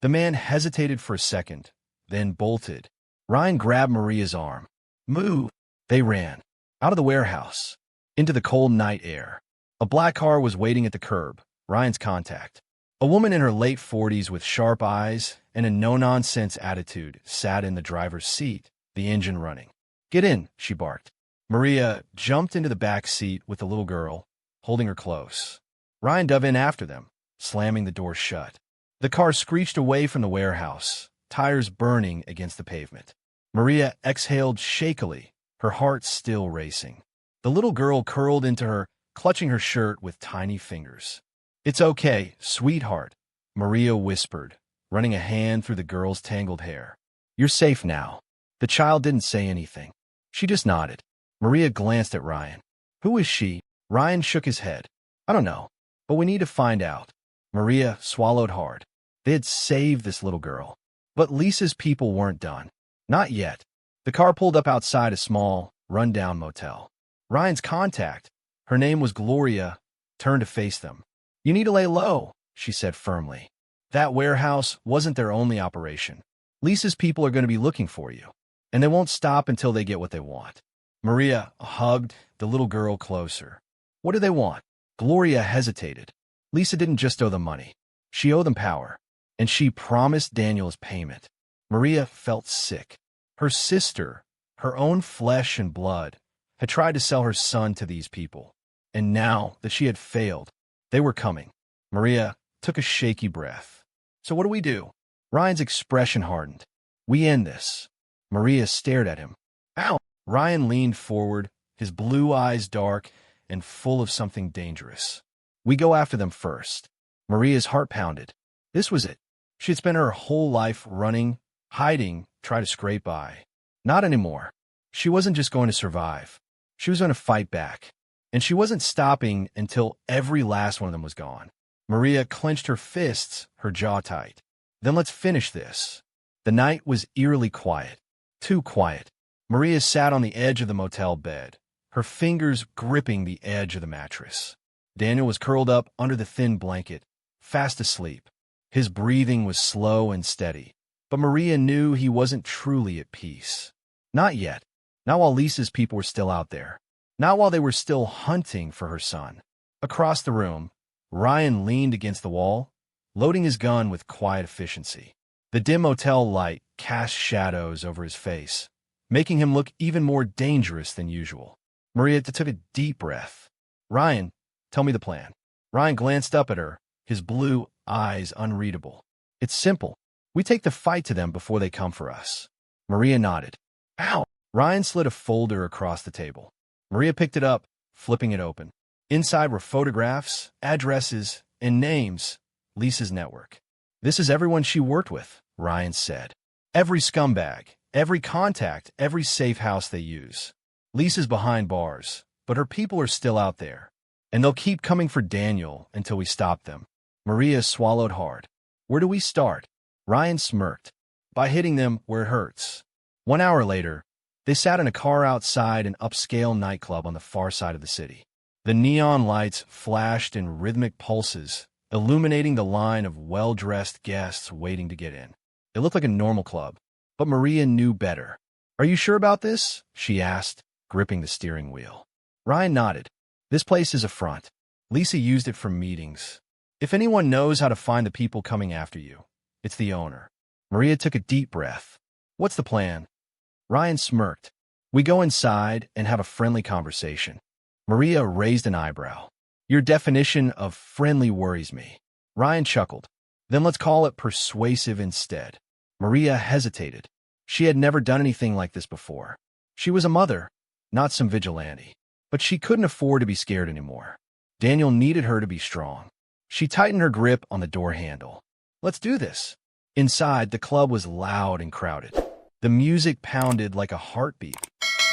The man hesitated for a second, then bolted. Ryan grabbed Maria's arm. Move! They ran. Out of the warehouse. Into the cold night air. A black car was waiting at the curb, Ryan's contact. A woman in her late 40s with sharp eyes and a no-nonsense attitude sat in the driver's seat, the engine running. Get in, she barked. Maria jumped into the back seat with the little girl, holding her close. Ryan dove in after them, slamming the door shut. The car screeched away from the warehouse, tires burning against the pavement. Maria exhaled shakily, her heart still racing. The little girl curled into her, clutching her shirt with tiny fingers. It's okay, sweetheart, Maria whispered, running a hand through the girl's tangled hair. You're safe now. The child didn't say anything. She just nodded. Maria glanced at Ryan. Who is she? Ryan shook his head. I don't know, but we need to find out. Maria swallowed hard. They had saved this little girl. But Lisa's people weren't done. Not yet. The car pulled up outside a small, run-down motel. Ryan's contact, her name was Gloria, turned to face them. You need to lay low, she said firmly. That warehouse wasn't their only operation. Lisa's people are going to be looking for you, and they won't stop until they get what they want. Maria hugged the little girl closer. What do they want? Gloria hesitated. Lisa didn't just owe them money. She owed them power, and she promised Daniel's payment. Maria felt sick. Her sister, her own flesh and blood, had tried to sell her son to these people, and now that she had failed, they were coming. Maria took a shaky breath. So what do we do? Ryan's expression hardened. We end this. Maria stared at him. Ow! Ryan leaned forward, his blue eyes dark and full of something dangerous. We go after them first. Maria's heart pounded. This was it. She had spent her whole life running, hiding, trying to scrape by. Not anymore. She wasn't just going to survive. She was going to fight back. And she wasn't stopping until every last one of them was gone. Maria clenched her fists, her jaw tight. Then let's finish this. The night was eerily quiet. Too quiet. Maria sat on the edge of the motel bed, her fingers gripping the edge of the mattress. Daniel was curled up under the thin blanket, fast asleep. His breathing was slow and steady, but Maria knew he wasn't truly at peace. Not yet. Not while Lisa's people were still out there. Not while they were still hunting for her son. Across the room, Ryan leaned against the wall, loading his gun with quiet efficiency. The dim motel light cast shadows over his face, making him look even more dangerous than usual. Maria took a deep breath. Ryan, tell me the plan. Ryan glanced up at her, his blue eyes unreadable. It's simple. We take the fight to them before they come for us. Maria nodded. Ow! Ryan slid a folder across the table. Maria picked it up, flipping it open. Inside were photographs, addresses, and names. Lisa's network. This is everyone she worked with, Ryan said. Every scumbag, every contact, every safe house they use. Lisa's behind bars, but her people are still out there. And they'll keep coming for Daniel until we stop them. Maria swallowed hard. Where do we start? Ryan smirked. By hitting them where it hurts. 1 hour later, they sat in a car outside an upscale nightclub on the far side of the city. The neon lights flashed in rhythmic pulses, illuminating the line of well-dressed guests waiting to get in. It looked like a normal club, but Maria knew better. Are you sure about this? She asked, gripping the steering wheel. Ryan nodded. This place is a front. Lisa used it for meetings. If anyone knows how to find the people coming after you, it's the owner. Maria took a deep breath. What's the plan? Ryan smirked. We go inside and have a friendly conversation. Maria raised an eyebrow. Your definition of friendly worries me. Ryan chuckled. Then let's call it persuasive instead. Maria hesitated. She had never done anything like this before. She was a mother, not some vigilante. But she couldn't afford to be scared anymore. Daniel needed her to be strong. She tightened her grip on the door handle. Let's do this. Inside, the club was loud and crowded. The music pounded like a heartbeat,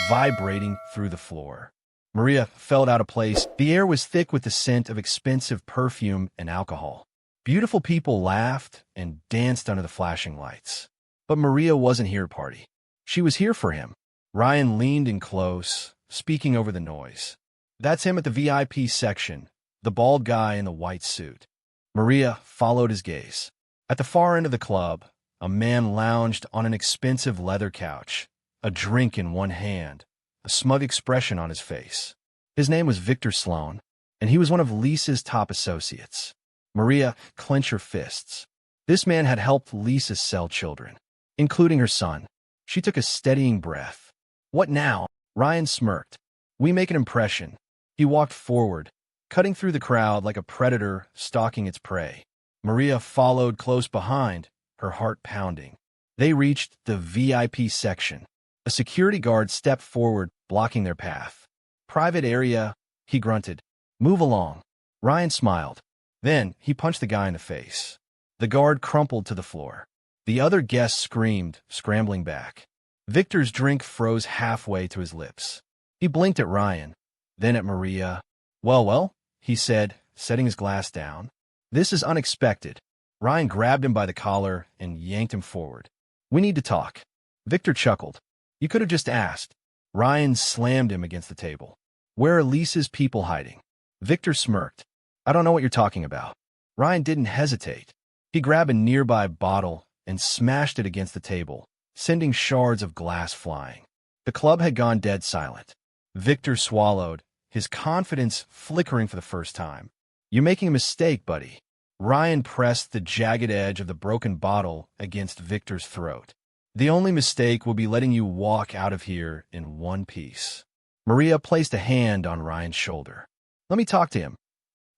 vibrating through the floor. Maria felt out of place. The air was thick with the scent of expensive perfume and alcohol. Beautiful people laughed and danced under the flashing lights. But Maria wasn't here to party. She was here for him. Ryan leaned in close, speaking over the noise. That's him at the VIP section, the bald guy in the white suit. Maria followed his gaze. At the far end of the club, a man lounged on an expensive leather couch, a drink in one hand, a smug expression on his face. His name was Victor Sloan, and he was one of Lisa's top associates. Maria clenched her fists. This man had helped Lisa sell children, including her son. She took a steadying breath. What now? Ryan smirked. We make an impression. He walked forward, cutting through the crowd like a predator stalking its prey. Maria followed close behind, her heart pounding. They reached the VIP section. A security guard stepped forward, blocking their path. Private area, he grunted. Move along. Ryan smiled. Then he punched the guy in the face. The guard crumpled to the floor. The other guests screamed, scrambling back. Victor's drink froze halfway to his lips. He blinked at Ryan, then at Maria. Well, he said, setting his glass down. This is unexpected. Ryan grabbed him by the collar and yanked him forward. We need to talk. Victor chuckled. You could have just asked. Ryan slammed him against the table. Where are Lisa's people hiding? Victor smirked. I don't know what you're talking about. Ryan didn't hesitate. He grabbed a nearby bottle and smashed it against the table, sending shards of glass flying. The club had gone dead silent. Victor swallowed, his confidence flickering for the first time. You're making a mistake, buddy. Ryan pressed the jagged edge of the broken bottle against Victor's throat. The only mistake will be letting you walk out of here in one piece. Maria placed a hand on Ryan's shoulder. Let me talk to him.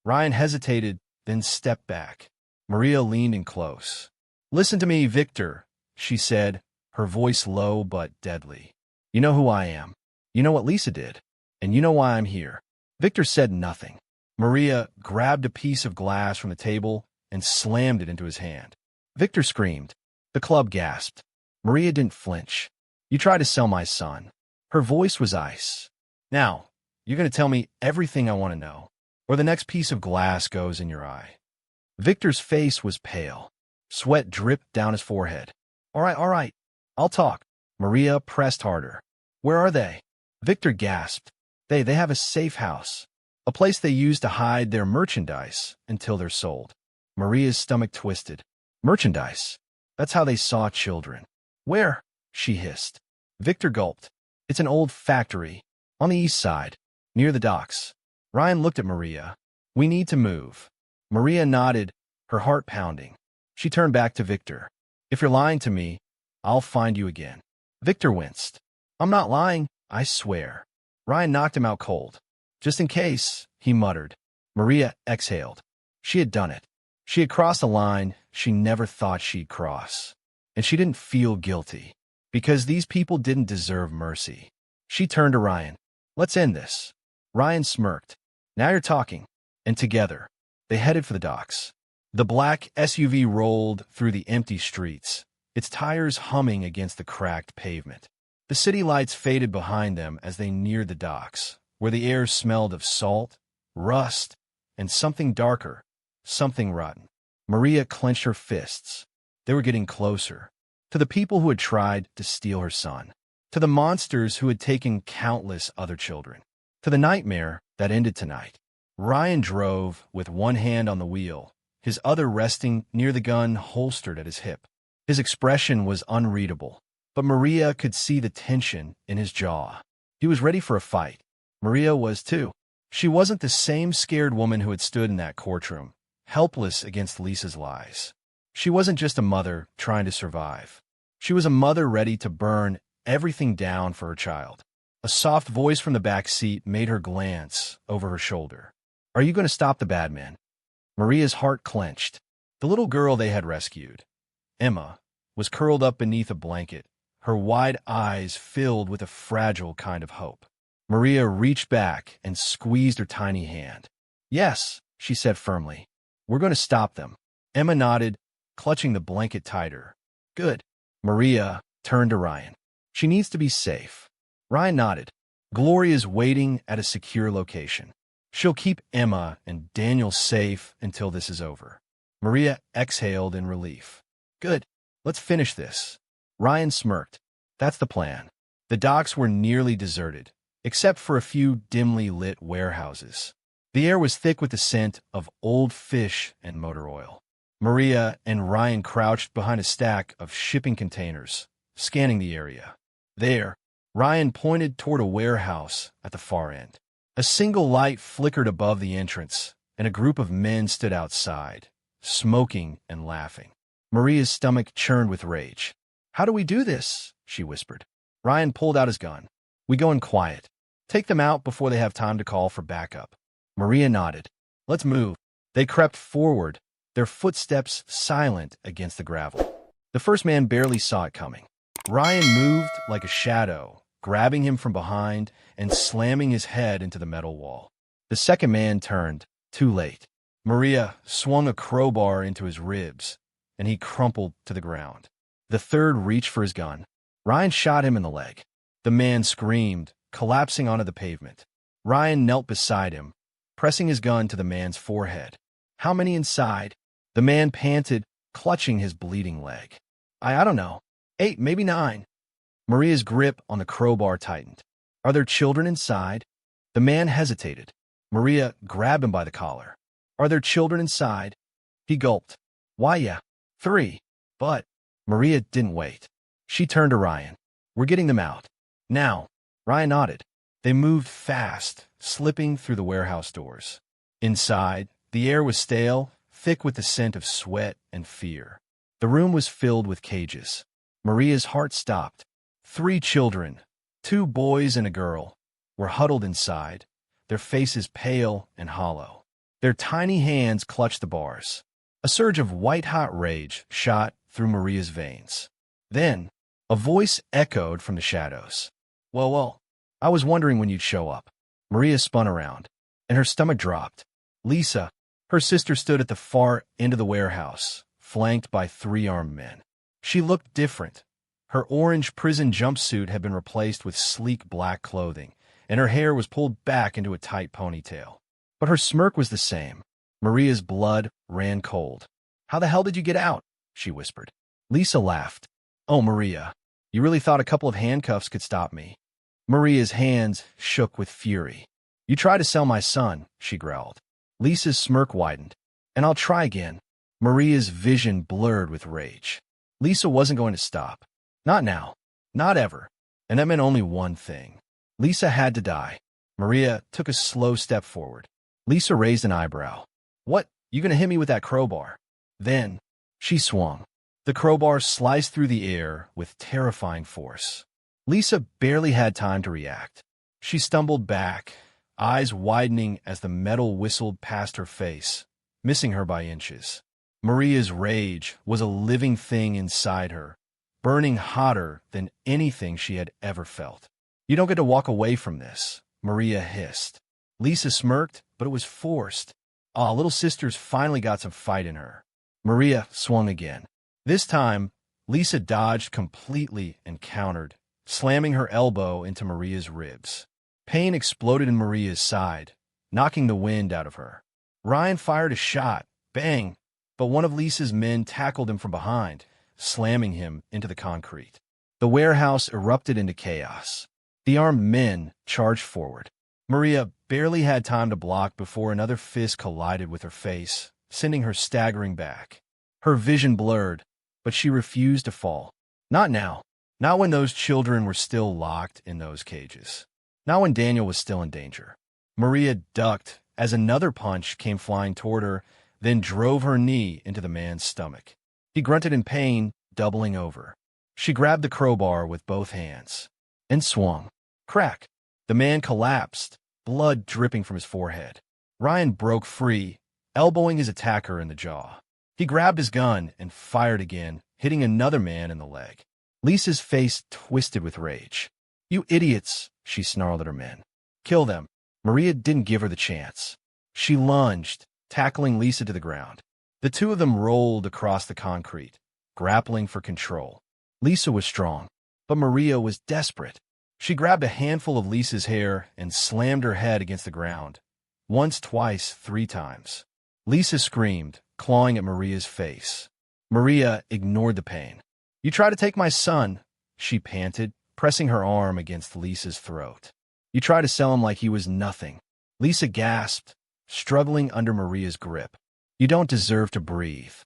Ryan hesitated, then stepped back. Maria leaned in close. Listen to me, Victor, she said, her voice low but deadly. You know who I am. You know what Lisa did. And you know why I'm here. Victor said nothing. Maria grabbed a piece of glass from the table and slammed it into his hand. Victor screamed. The club gasped. Maria didn't flinch. You tried to sell my son. Her voice was ice. Now, you're going to tell me everything I want to know, or the next piece of glass goes in your eye. Victor's face was pale. Sweat dripped down his forehead. All right. I'll talk. Maria pressed harder. Where are they? Victor gasped. They have a safe house, a place they use to hide their merchandise until they're sold. Maria's stomach twisted. Merchandise. That's how they saw children. Where? She hissed. Victor gulped. It's an old factory, on the east side, near the docks. Ryan looked at Maria. We need to move. Maria nodded, her heart pounding. She turned back to Victor. If you're lying to me, I'll find you again. Victor winced. I'm not lying, I swear. Ryan knocked him out cold. Just in case, he muttered. Maria exhaled. She had done it. She had crossed a line she never thought she'd cross. And she didn't feel guilty, because these people didn't deserve mercy. She turned to Ryan. Let's end this. Ryan smirked. Now you're talking. And together, they headed for the docks. The black SUV rolled through the empty streets, its tires humming against the cracked pavement. The city lights faded behind them as they neared the docks, where the air smelled of salt, rust, and something darker, something rotten. Maria clenched her fists. They were getting closer, to the people who had tried to steal her son, to the monsters who had taken countless other children, to the nightmare that ended tonight. Ryan drove with one hand on the wheel, his other resting near the gun holstered at his hip. His expression was unreadable, but Maria could see the tension in his jaw. He was ready for a fight. Maria was too. She wasn't the same scared woman who had stood in that courtroom, helpless against Lisa's lies. She wasn't just a mother trying to survive. She was a mother ready to burn everything down for her child. A soft voice from the back seat made her glance over her shoulder. Are you going to stop the bad men? Maria's heart clenched. The little girl they had rescued, Emma, was curled up beneath a blanket, her wide eyes filled with a fragile kind of hope. Maria reached back and squeezed her tiny hand. Yes, she said firmly. We're going to stop them. Emma nodded, clutching the blanket tighter. Good. Maria turned to Ryan. She needs to be safe. Ryan nodded. Gloria's waiting at a secure location. She'll keep Emma and Daniel safe until this is over. Maria exhaled in relief. Good. Let's finish this. Ryan smirked. That's the plan. The docks were nearly deserted, except for a few dimly lit warehouses. The air was thick with the scent of old fish and motor oil. Maria and Ryan crouched behind a stack of shipping containers, scanning the area. There, Ryan pointed toward a warehouse at the far end. A single light flickered above the entrance, and a group of men stood outside, smoking and laughing. Maria's stomach churned with rage. How do we do this? She whispered. Ryan pulled out his gun. We go in quiet. Take them out before they have time to call for backup. Maria nodded. Let's move. They crept forward, their footsteps silent against the gravel. The first man barely saw it coming. Ryan moved like a shadow, grabbing him from behind and slamming his head into the metal wall. The second man turned, too late. Maria swung a crowbar into his ribs, and he crumpled to the ground. The third reached for his gun. Ryan shot him in the leg. The man screamed, collapsing onto the pavement. Ryan knelt beside him, pressing his gun to the man's forehead. How many inside? The man panted, clutching his bleeding leg. I don't know. 8, maybe 9. Maria's grip on the crowbar tightened. Are there children inside? The man hesitated. Maria grabbed him by the collar. Are there children inside? He gulped. Why, yeah. 3. But Maria didn't wait. She turned to Ryan. We're getting them out. Now. Ryan nodded. They moved fast, slipping through the warehouse doors. Inside, the air was stale, thick with the scent of sweat and fear. The room was filled with cages. Maria's heart stopped. 3 children, 2 boys and a girl, were huddled inside, their faces pale and hollow. Their tiny hands clutched the bars. A surge of white-hot rage shot through Maria's veins. Then, a voice echoed from the shadows. Well, I was wondering when you'd show up. Maria spun around, and her stomach dropped. Lisa, her sister, stood at the far end of the warehouse, flanked by 3 armed men. She looked different. Her orange prison jumpsuit had been replaced with sleek black clothing, and her hair was pulled back into a tight ponytail. But her smirk was the same. Maria's blood ran cold. How the hell did you get out? She whispered. Lisa laughed. Oh, Maria, you really thought a couple of handcuffs could stop me? Maria's hands shook with fury. You tried to sell my son, she growled. Lisa's smirk widened. And I'll try again. Maria's vision blurred with rage. Lisa wasn't going to stop. Not now. Not ever. And that meant only one thing. Lisa had to die. Maria took a slow step forward. Lisa raised an eyebrow. What? You gonna hit me with that crowbar? Then, she swung. The crowbar sliced through the air with terrifying force. Lisa barely had time to react. She stumbled back, eyes widening as the metal whistled past her face, missing her by inches. Maria's rage was a living thing inside her, burning hotter than anything she had ever felt. You don't get to walk away from this, Maria hissed. Lisa smirked, but it was forced. Little sister's finally got some fight in her. Maria swung again. This time, Lisa dodged completely and countered, slamming her elbow into Maria's ribs. Pain exploded in Maria's side, knocking the wind out of her. Ryan fired a shot, bang, but one of Lisa's men tackled him from behind, slamming him into the concrete. The warehouse erupted into chaos. The armed men charged forward. Maria barely had time to block before another fist collided with her face, sending her staggering back. Her vision blurred, but she refused to fall. Not now. Not when those children were still locked in those cages. Not when Daniel was still in danger. Maria ducked as another punch came flying toward her, then drove her knee into the man's stomach. He grunted in pain, doubling over. She grabbed the crowbar with both hands and swung. Crack! The man collapsed, blood dripping from his forehead. Ryan broke free, elbowing his attacker in the jaw. He grabbed his gun and fired again, hitting another man in the leg. Lisa's face twisted with rage. "You idiots," she snarled at her men. "Kill them." Maria didn't give her the chance. She lunged, tackling Lisa to the ground. The two of them rolled across the concrete, grappling for control. Lisa was strong, but Maria was desperate. She grabbed a handful of Lisa's hair and slammed her head against the ground. Once, twice, 3 times. Lisa screamed, clawing at Maria's face. Maria ignored the pain. "You try to take my son," she panted, pressing her arm against Lisa's throat. "You try to sell him like he was nothing." Lisa gasped, struggling under Maria's grip. "You don't deserve to breathe."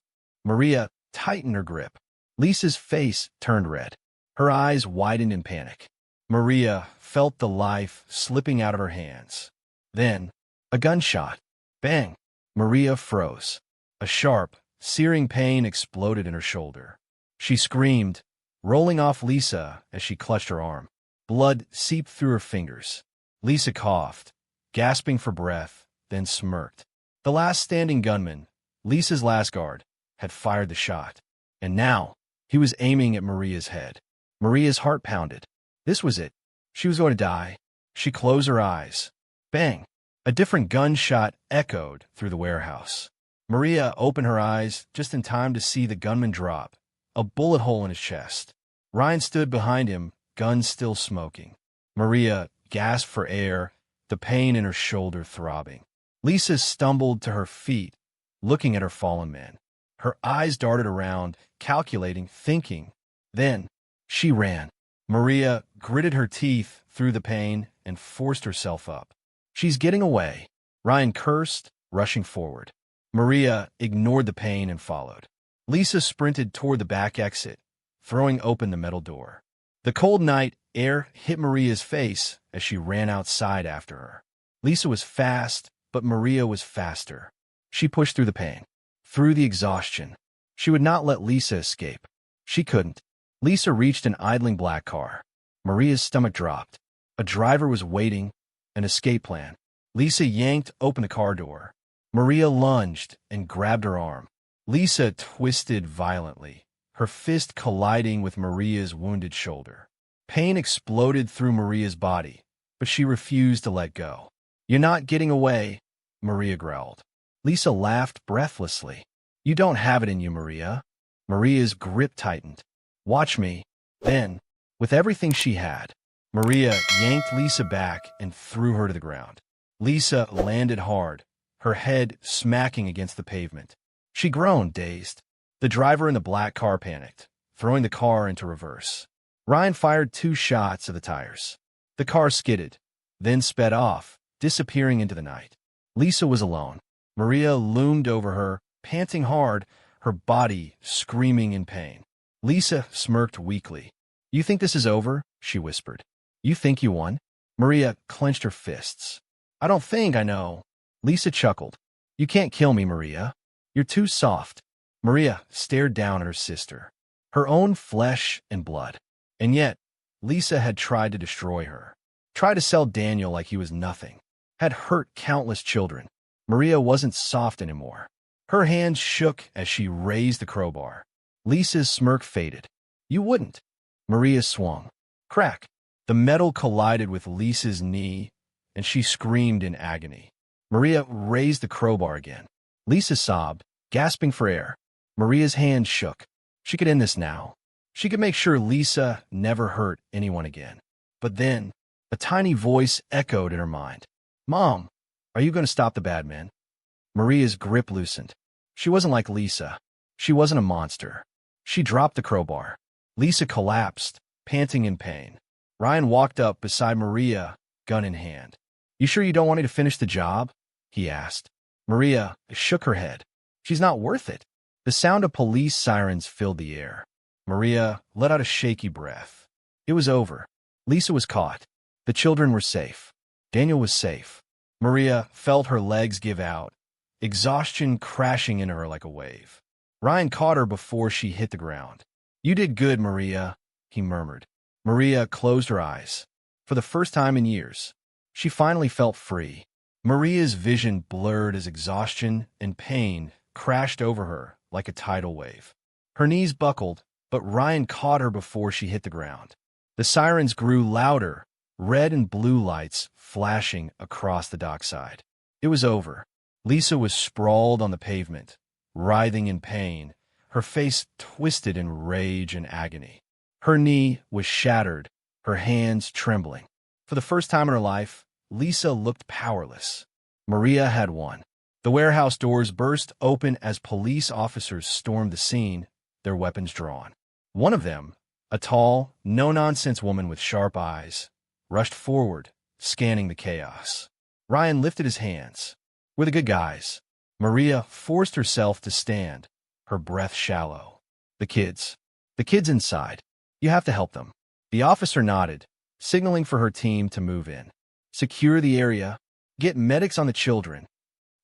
Maria tightened her grip. Lisa's face turned red. Her eyes widened in panic. Maria felt the life slipping out of her hands. Then, a gunshot. Bang! Maria froze. A sharp, searing pain exploded in her shoulder. She screamed, rolling off Lisa as she clutched her arm. Blood seeped through her fingers. Lisa coughed, gasping for breath, then smirked. The last standing gunman, Lisa's last guard, had fired the shot. And now, he was aiming at Maria's head. Maria's heart pounded. This was it. She was going to die. She closed her eyes. Bang! A different gunshot echoed through the warehouse. Maria opened her eyes just in time to see the gunman drop, a bullet hole in his chest. Ryan stood behind him, gun still smoking. Maria gasped for air, the pain in her shoulder throbbing. Lisa stumbled to her feet, looking at her fallen man. Her eyes darted around, calculating, thinking. Then, she ran. Maria gritted her teeth through the pain and forced herself up. "She's getting away," Ryan cursed, rushing forward. Maria ignored the pain and followed. Lisa sprinted toward the back exit, throwing open the metal door. The cold night air hit Maria's face as she ran outside after her. Lisa was fast, but Maria was faster. She pushed through the pain, through the exhaustion. She would not let Lisa escape. She couldn't. Lisa reached an idling black car. Maria's stomach dropped. A driver was waiting, an escape plan. Lisa yanked open the car door. Maria lunged and grabbed her arm. Lisa twisted violently, her fist colliding with Maria's wounded shoulder. Pain exploded through Maria's body, but she refused to let go. "You're not getting away," Maria growled. Lisa laughed breathlessly. "You don't have it in you, Maria." Maria's grip tightened. "Watch me." Then, with everything she had, Maria yanked Lisa back and threw her to the ground. Lisa landed hard, her head smacking against the pavement. She groaned, dazed. The driver in the black car panicked, throwing the car into reverse. Ryan fired 2 shots at the tires. The car skidded, then sped off, disappearing into the night. Lisa was alone. Maria loomed over her, panting hard, her body screaming in pain. Lisa smirked weakly. "You think this is over?" she whispered. "You think you won?" Maria clenched her fists. "I don't think I know." Lisa chuckled. "You can't kill me, Maria. You're too soft." Maria stared down at her sister, her own flesh and blood. And yet, Lisa had tried to destroy her, tried to sell Daniel like he was nothing, had hurt countless children. Maria wasn't soft anymore. Her hands shook as she raised the crowbar. Lisa's smirk faded. "You wouldn't." Maria swung. Crack! The metal collided with Lisa's knee, and she screamed in agony. Maria raised the crowbar again. Lisa sobbed, gasping for air. Maria's hands shook. She could end this now. She could make sure Lisa never hurt anyone again. But then, a tiny voice echoed in her mind. "Mom, are you going to stop the bad men?" Maria's grip loosened. She wasn't like Lisa. She wasn't a monster. She dropped the crowbar. Lisa collapsed, panting in pain. Ryan walked up beside Maria, gun in hand. "You sure you don't want me to finish the job?" he asked. Maria shook her head. "She's not worth it." The sound of police sirens filled the air. Maria let out a shaky breath. It was over. Lisa was caught. The children were safe. Daniel was safe. Maria felt her legs give out, exhaustion crashing into her like a wave. Ryan caught her before she hit the ground. "You did good, Maria," he murmured. Maria closed her eyes. For the first time in years, she finally felt free. Maria's vision blurred as exhaustion and pain crashed over her like a tidal wave. Her knees buckled, but Ryan caught her before she hit the ground. The sirens grew louder, red and blue lights flashing across the dockside. It was over. Lisa was sprawled on the pavement, writhing in pain, her face twisted in rage and agony. Her knee was shattered, her hands trembling. For the first time in her life, Lisa looked powerless. Maria had won. The warehouse doors burst open as police officers stormed the scene, their weapons drawn. One of them, a tall, no-nonsense woman with sharp eyes, rushed forward, scanning the chaos. Ryan lifted his hands. "We're the good guys." Maria forced herself to stand, her breath shallow. The kids inside. You have to help them." The officer nodded, signaling for her team to move in. "Secure the area. Get medics on the children."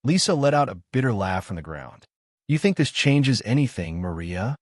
Lisa let out a bitter laugh from the ground. "You think this changes anything, Maria?"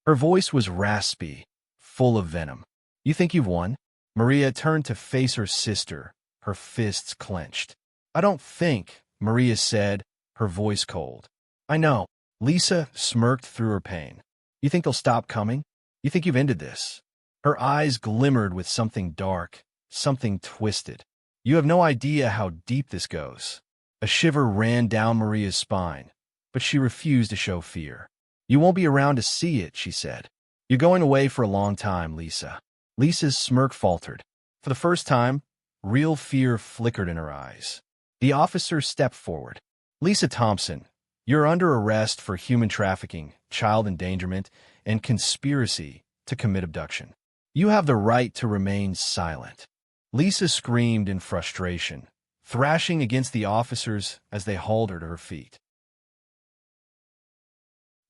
Her voice was raspy, full of venom. "You think you've won?" Maria turned to face her sister, her fists clenched. "I don't think," Maria said, her voice cold. "I know." Lisa smirked through her pain. "You think they'll stop coming? You think you've ended this?" Her eyes glimmered with something dark, something twisted. "You have no idea how deep this goes." A shiver ran down Maria's spine, but she refused to show fear. "You won't be around to see it," she said. "You're going away for a long time, Lisa." Lisa's smirk faltered. For the first time, real fear flickered in her eyes. The officer stepped forward. "Lisa Thompson, you're under arrest for human trafficking, child endangerment, and conspiracy to commit abduction. You have the right to remain silent." Lisa screamed in frustration, thrashing against the officers as they hauled her to her feet.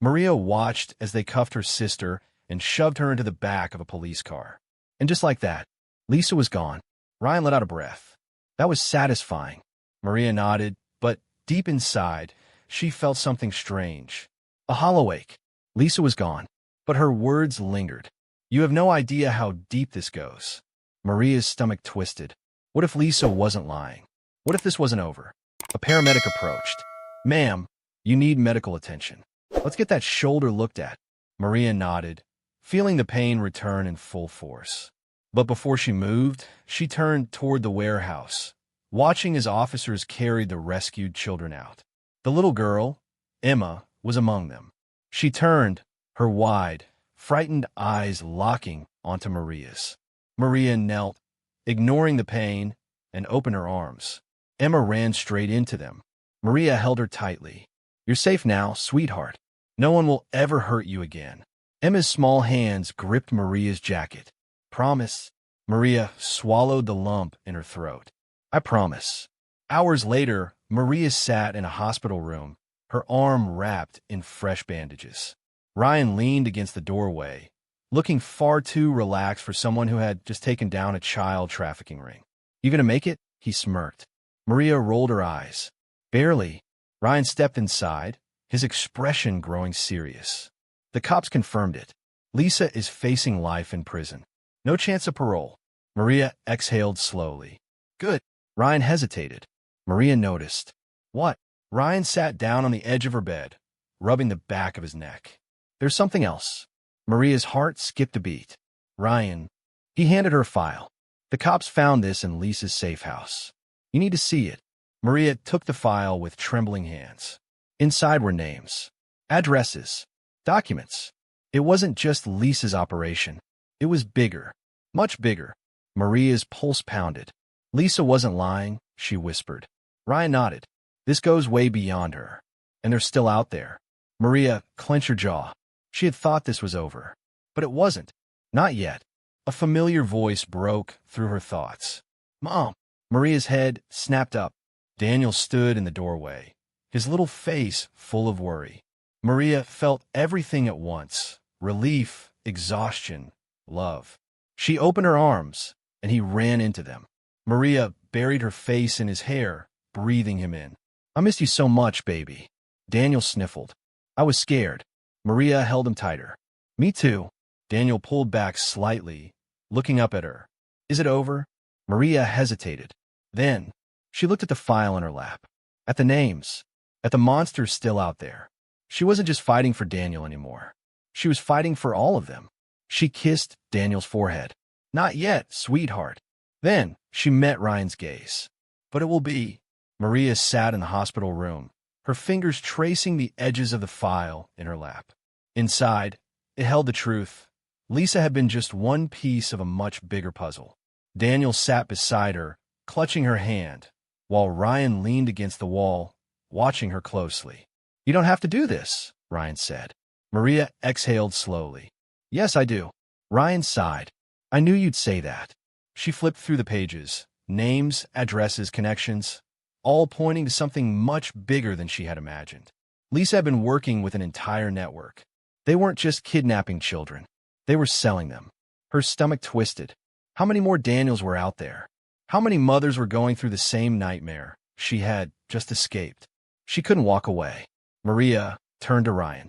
Maria watched as they cuffed her sister and shoved her into the back of a police car. And just like that, Lisa was gone. Ryan let out a breath. That was satisfying. Maria nodded, but deep inside, she felt something strange. A hollow ache. Lisa was gone, but her words lingered. "You have no idea how deep this goes." Maria's stomach twisted. What if Lisa wasn't lying? What if this wasn't over? A paramedic approached. "Ma'am, you need medical attention. Let's get that shoulder looked at." Maria nodded, feeling the pain return in full force. But before she moved, she turned toward the warehouse, watching as officers carried the rescued children out. The little girl, Emma, was among them. She turned, her wide, frightened eyes locking onto Maria's. Maria knelt, ignoring the pain, and opened her arms. Emma ran straight into them. Maria held her tightly. "You're safe now, sweetheart. No one will ever hurt you again." Emma's small hands gripped Maria's jacket. "Promise." Maria swallowed the lump in her throat. "I promise." Hours later, Maria sat in a hospital room, her arm wrapped in fresh bandages. Ryan leaned against the doorway, looking far too relaxed for someone who had just taken down a child trafficking ring. "You gonna make it?" he smirked. Maria rolled her eyes. "Barely." Ryan stepped inside, his expression growing serious. The cops confirmed it. Lisa is facing life in prison. No chance of parole. Maria exhaled slowly. "Good." Ryan hesitated. Maria noticed. "What?" Ryan sat down on the edge of her bed, rubbing the back of his neck. "There's something else." Maria's heart skipped a beat. "Ryan." He handed her a file. "The cops found this in Lisa's safe house. You need to see it." Maria took the file with trembling hands. Inside were names, addresses, documents. It wasn't just Lisa's operation. It was bigger, much bigger. Maria's pulse pounded. "Lisa wasn't lying," she whispered. Ryan nodded. "This goes way beyond her. And they're still out there." Maria clenched her jaw. She had thought this was over. But it wasn't. Not yet. A familiar voice broke through her thoughts. "Mom!" Maria's head snapped up. Daniel stood in the doorway, his little face full of worry. Maria felt everything at once: relief, exhaustion, love. She opened her arms, and he ran into them. Maria buried her face in his hair, breathing him in. "I missed you so much, baby." Daniel sniffled. "I was scared." Maria held him tighter. Me too. Daniel pulled back slightly, looking up at her. Is it over? Maria hesitated. Then, she looked at the file in her lap. At the names. At the monsters still out there. She wasn't just fighting for Daniel anymore. She was fighting for all of them. She kissed Daniel's forehead. Not yet, sweetheart. Then, she met Ryan's gaze. But it will be. Maria sat in the hospital room, her fingers tracing the edges of the file in her lap. Inside, it held the truth. Lisa had been just one piece of a much bigger puzzle. Daniel sat beside her, clutching her hand, while Ryan leaned against the wall, watching her closely. You don't have to do this, Ryan said. Maria exhaled slowly. Yes, I do. Ryan sighed. I knew you'd say that. She flipped through the pages. Names, addresses, connections, all pointing to something much bigger than she had imagined. Lisa had been working with an entire network. They weren't just kidnapping children. They were selling them. Her stomach twisted. How many more Daniels were out there? How many mothers were going through the same nightmare she had just escaped? She couldn't walk away. Maria turned to Ryan.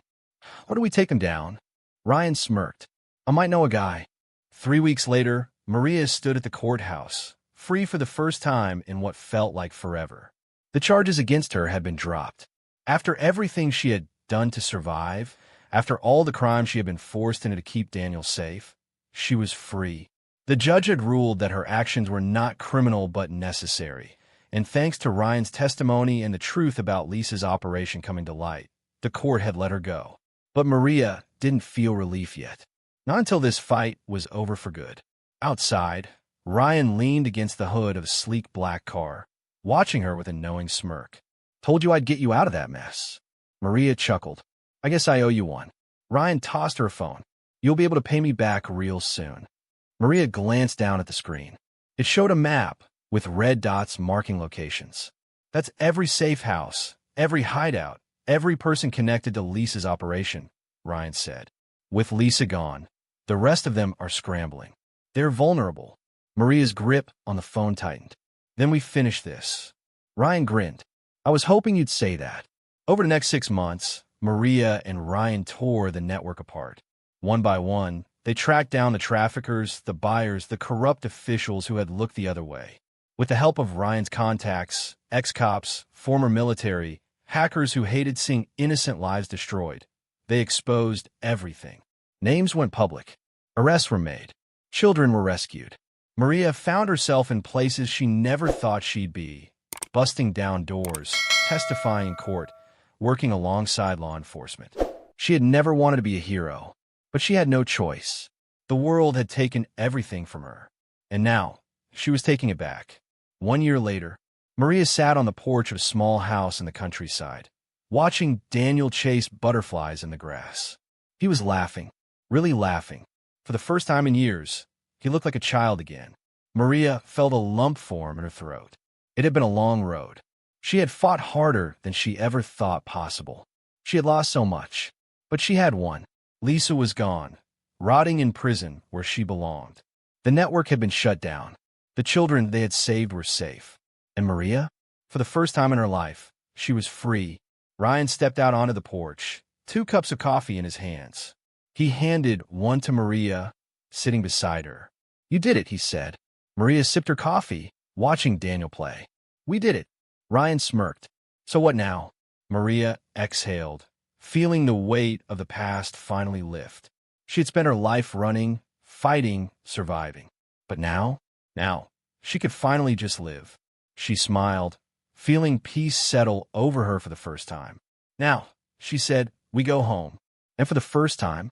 Why don't we take him down? Ryan smirked. I might know a guy. 3 weeks later, Maria stood at the courthouse, free for the first time in what felt like forever. The charges against her had been dropped. After everything she had done to survive, after all the crimes she had been forced into to keep Daniel safe, she was free. The judge had ruled that her actions were not criminal but necessary, and thanks to Ryan's testimony and the truth about Lisa's operation coming to light, the court had let her go. But Maria didn't feel relief yet. Not until this fight was over for good. Outside, Ryan leaned against the hood of a sleek black car, watching her with a knowing smirk. Told you I'd get you out of that mess. Maria chuckled. I guess I owe you one. Ryan tossed her a phone. You'll be able to pay me back real soon. Maria glanced down at the screen. It showed a map with red dots marking locations. That's every safe house, every hideout, every person connected to Lisa's operation, Ryan said. With Lisa gone, the rest of them are scrambling. They're vulnerable. Maria's grip on the phone tightened. Then we finish this. Ryan grinned. I was hoping you'd say that. Over the next 6 months, Maria and Ryan tore the network apart. One by one, they tracked down the traffickers, the buyers, the corrupt officials who had looked the other way. With the help of Ryan's contacts, ex-cops, former military, hackers who hated seeing innocent lives destroyed, they exposed everything. Names went public. Arrests were made. Children were rescued. Maria found herself in places she never thought she'd be, busting down doors, testifying in court, working alongside law enforcement. She had never wanted to be a hero, but she had no choice. The world had taken everything from her, and now she was taking it back. 1 year later, Maria sat on the porch of a small house in the countryside, watching Daniel chase butterflies in the grass. He was laughing, really laughing. For the first time in years, he looked like a child again. Maria felt a lump form in her throat. It had been a long road. She had fought harder than she ever thought possible. She had lost so much, but she had won. Lisa was gone, rotting in prison where she belonged. The network had been shut down. The children they had saved were safe. And Maria? For the first time in her life, she was free. Ryan stepped out onto the porch, 2 cups of coffee in his hands. He handed one to Maria, sitting beside her. You did it, he said. Maria sipped her coffee, watching Daniel play. We did it. Ryan smirked. So what now? Maria exhaled, feeling the weight of the past finally lift. She had spent her life running, fighting, surviving. But now, she could finally just live. She smiled, feeling peace settle over her for the first time. Now, she said, we go home. And for the first time,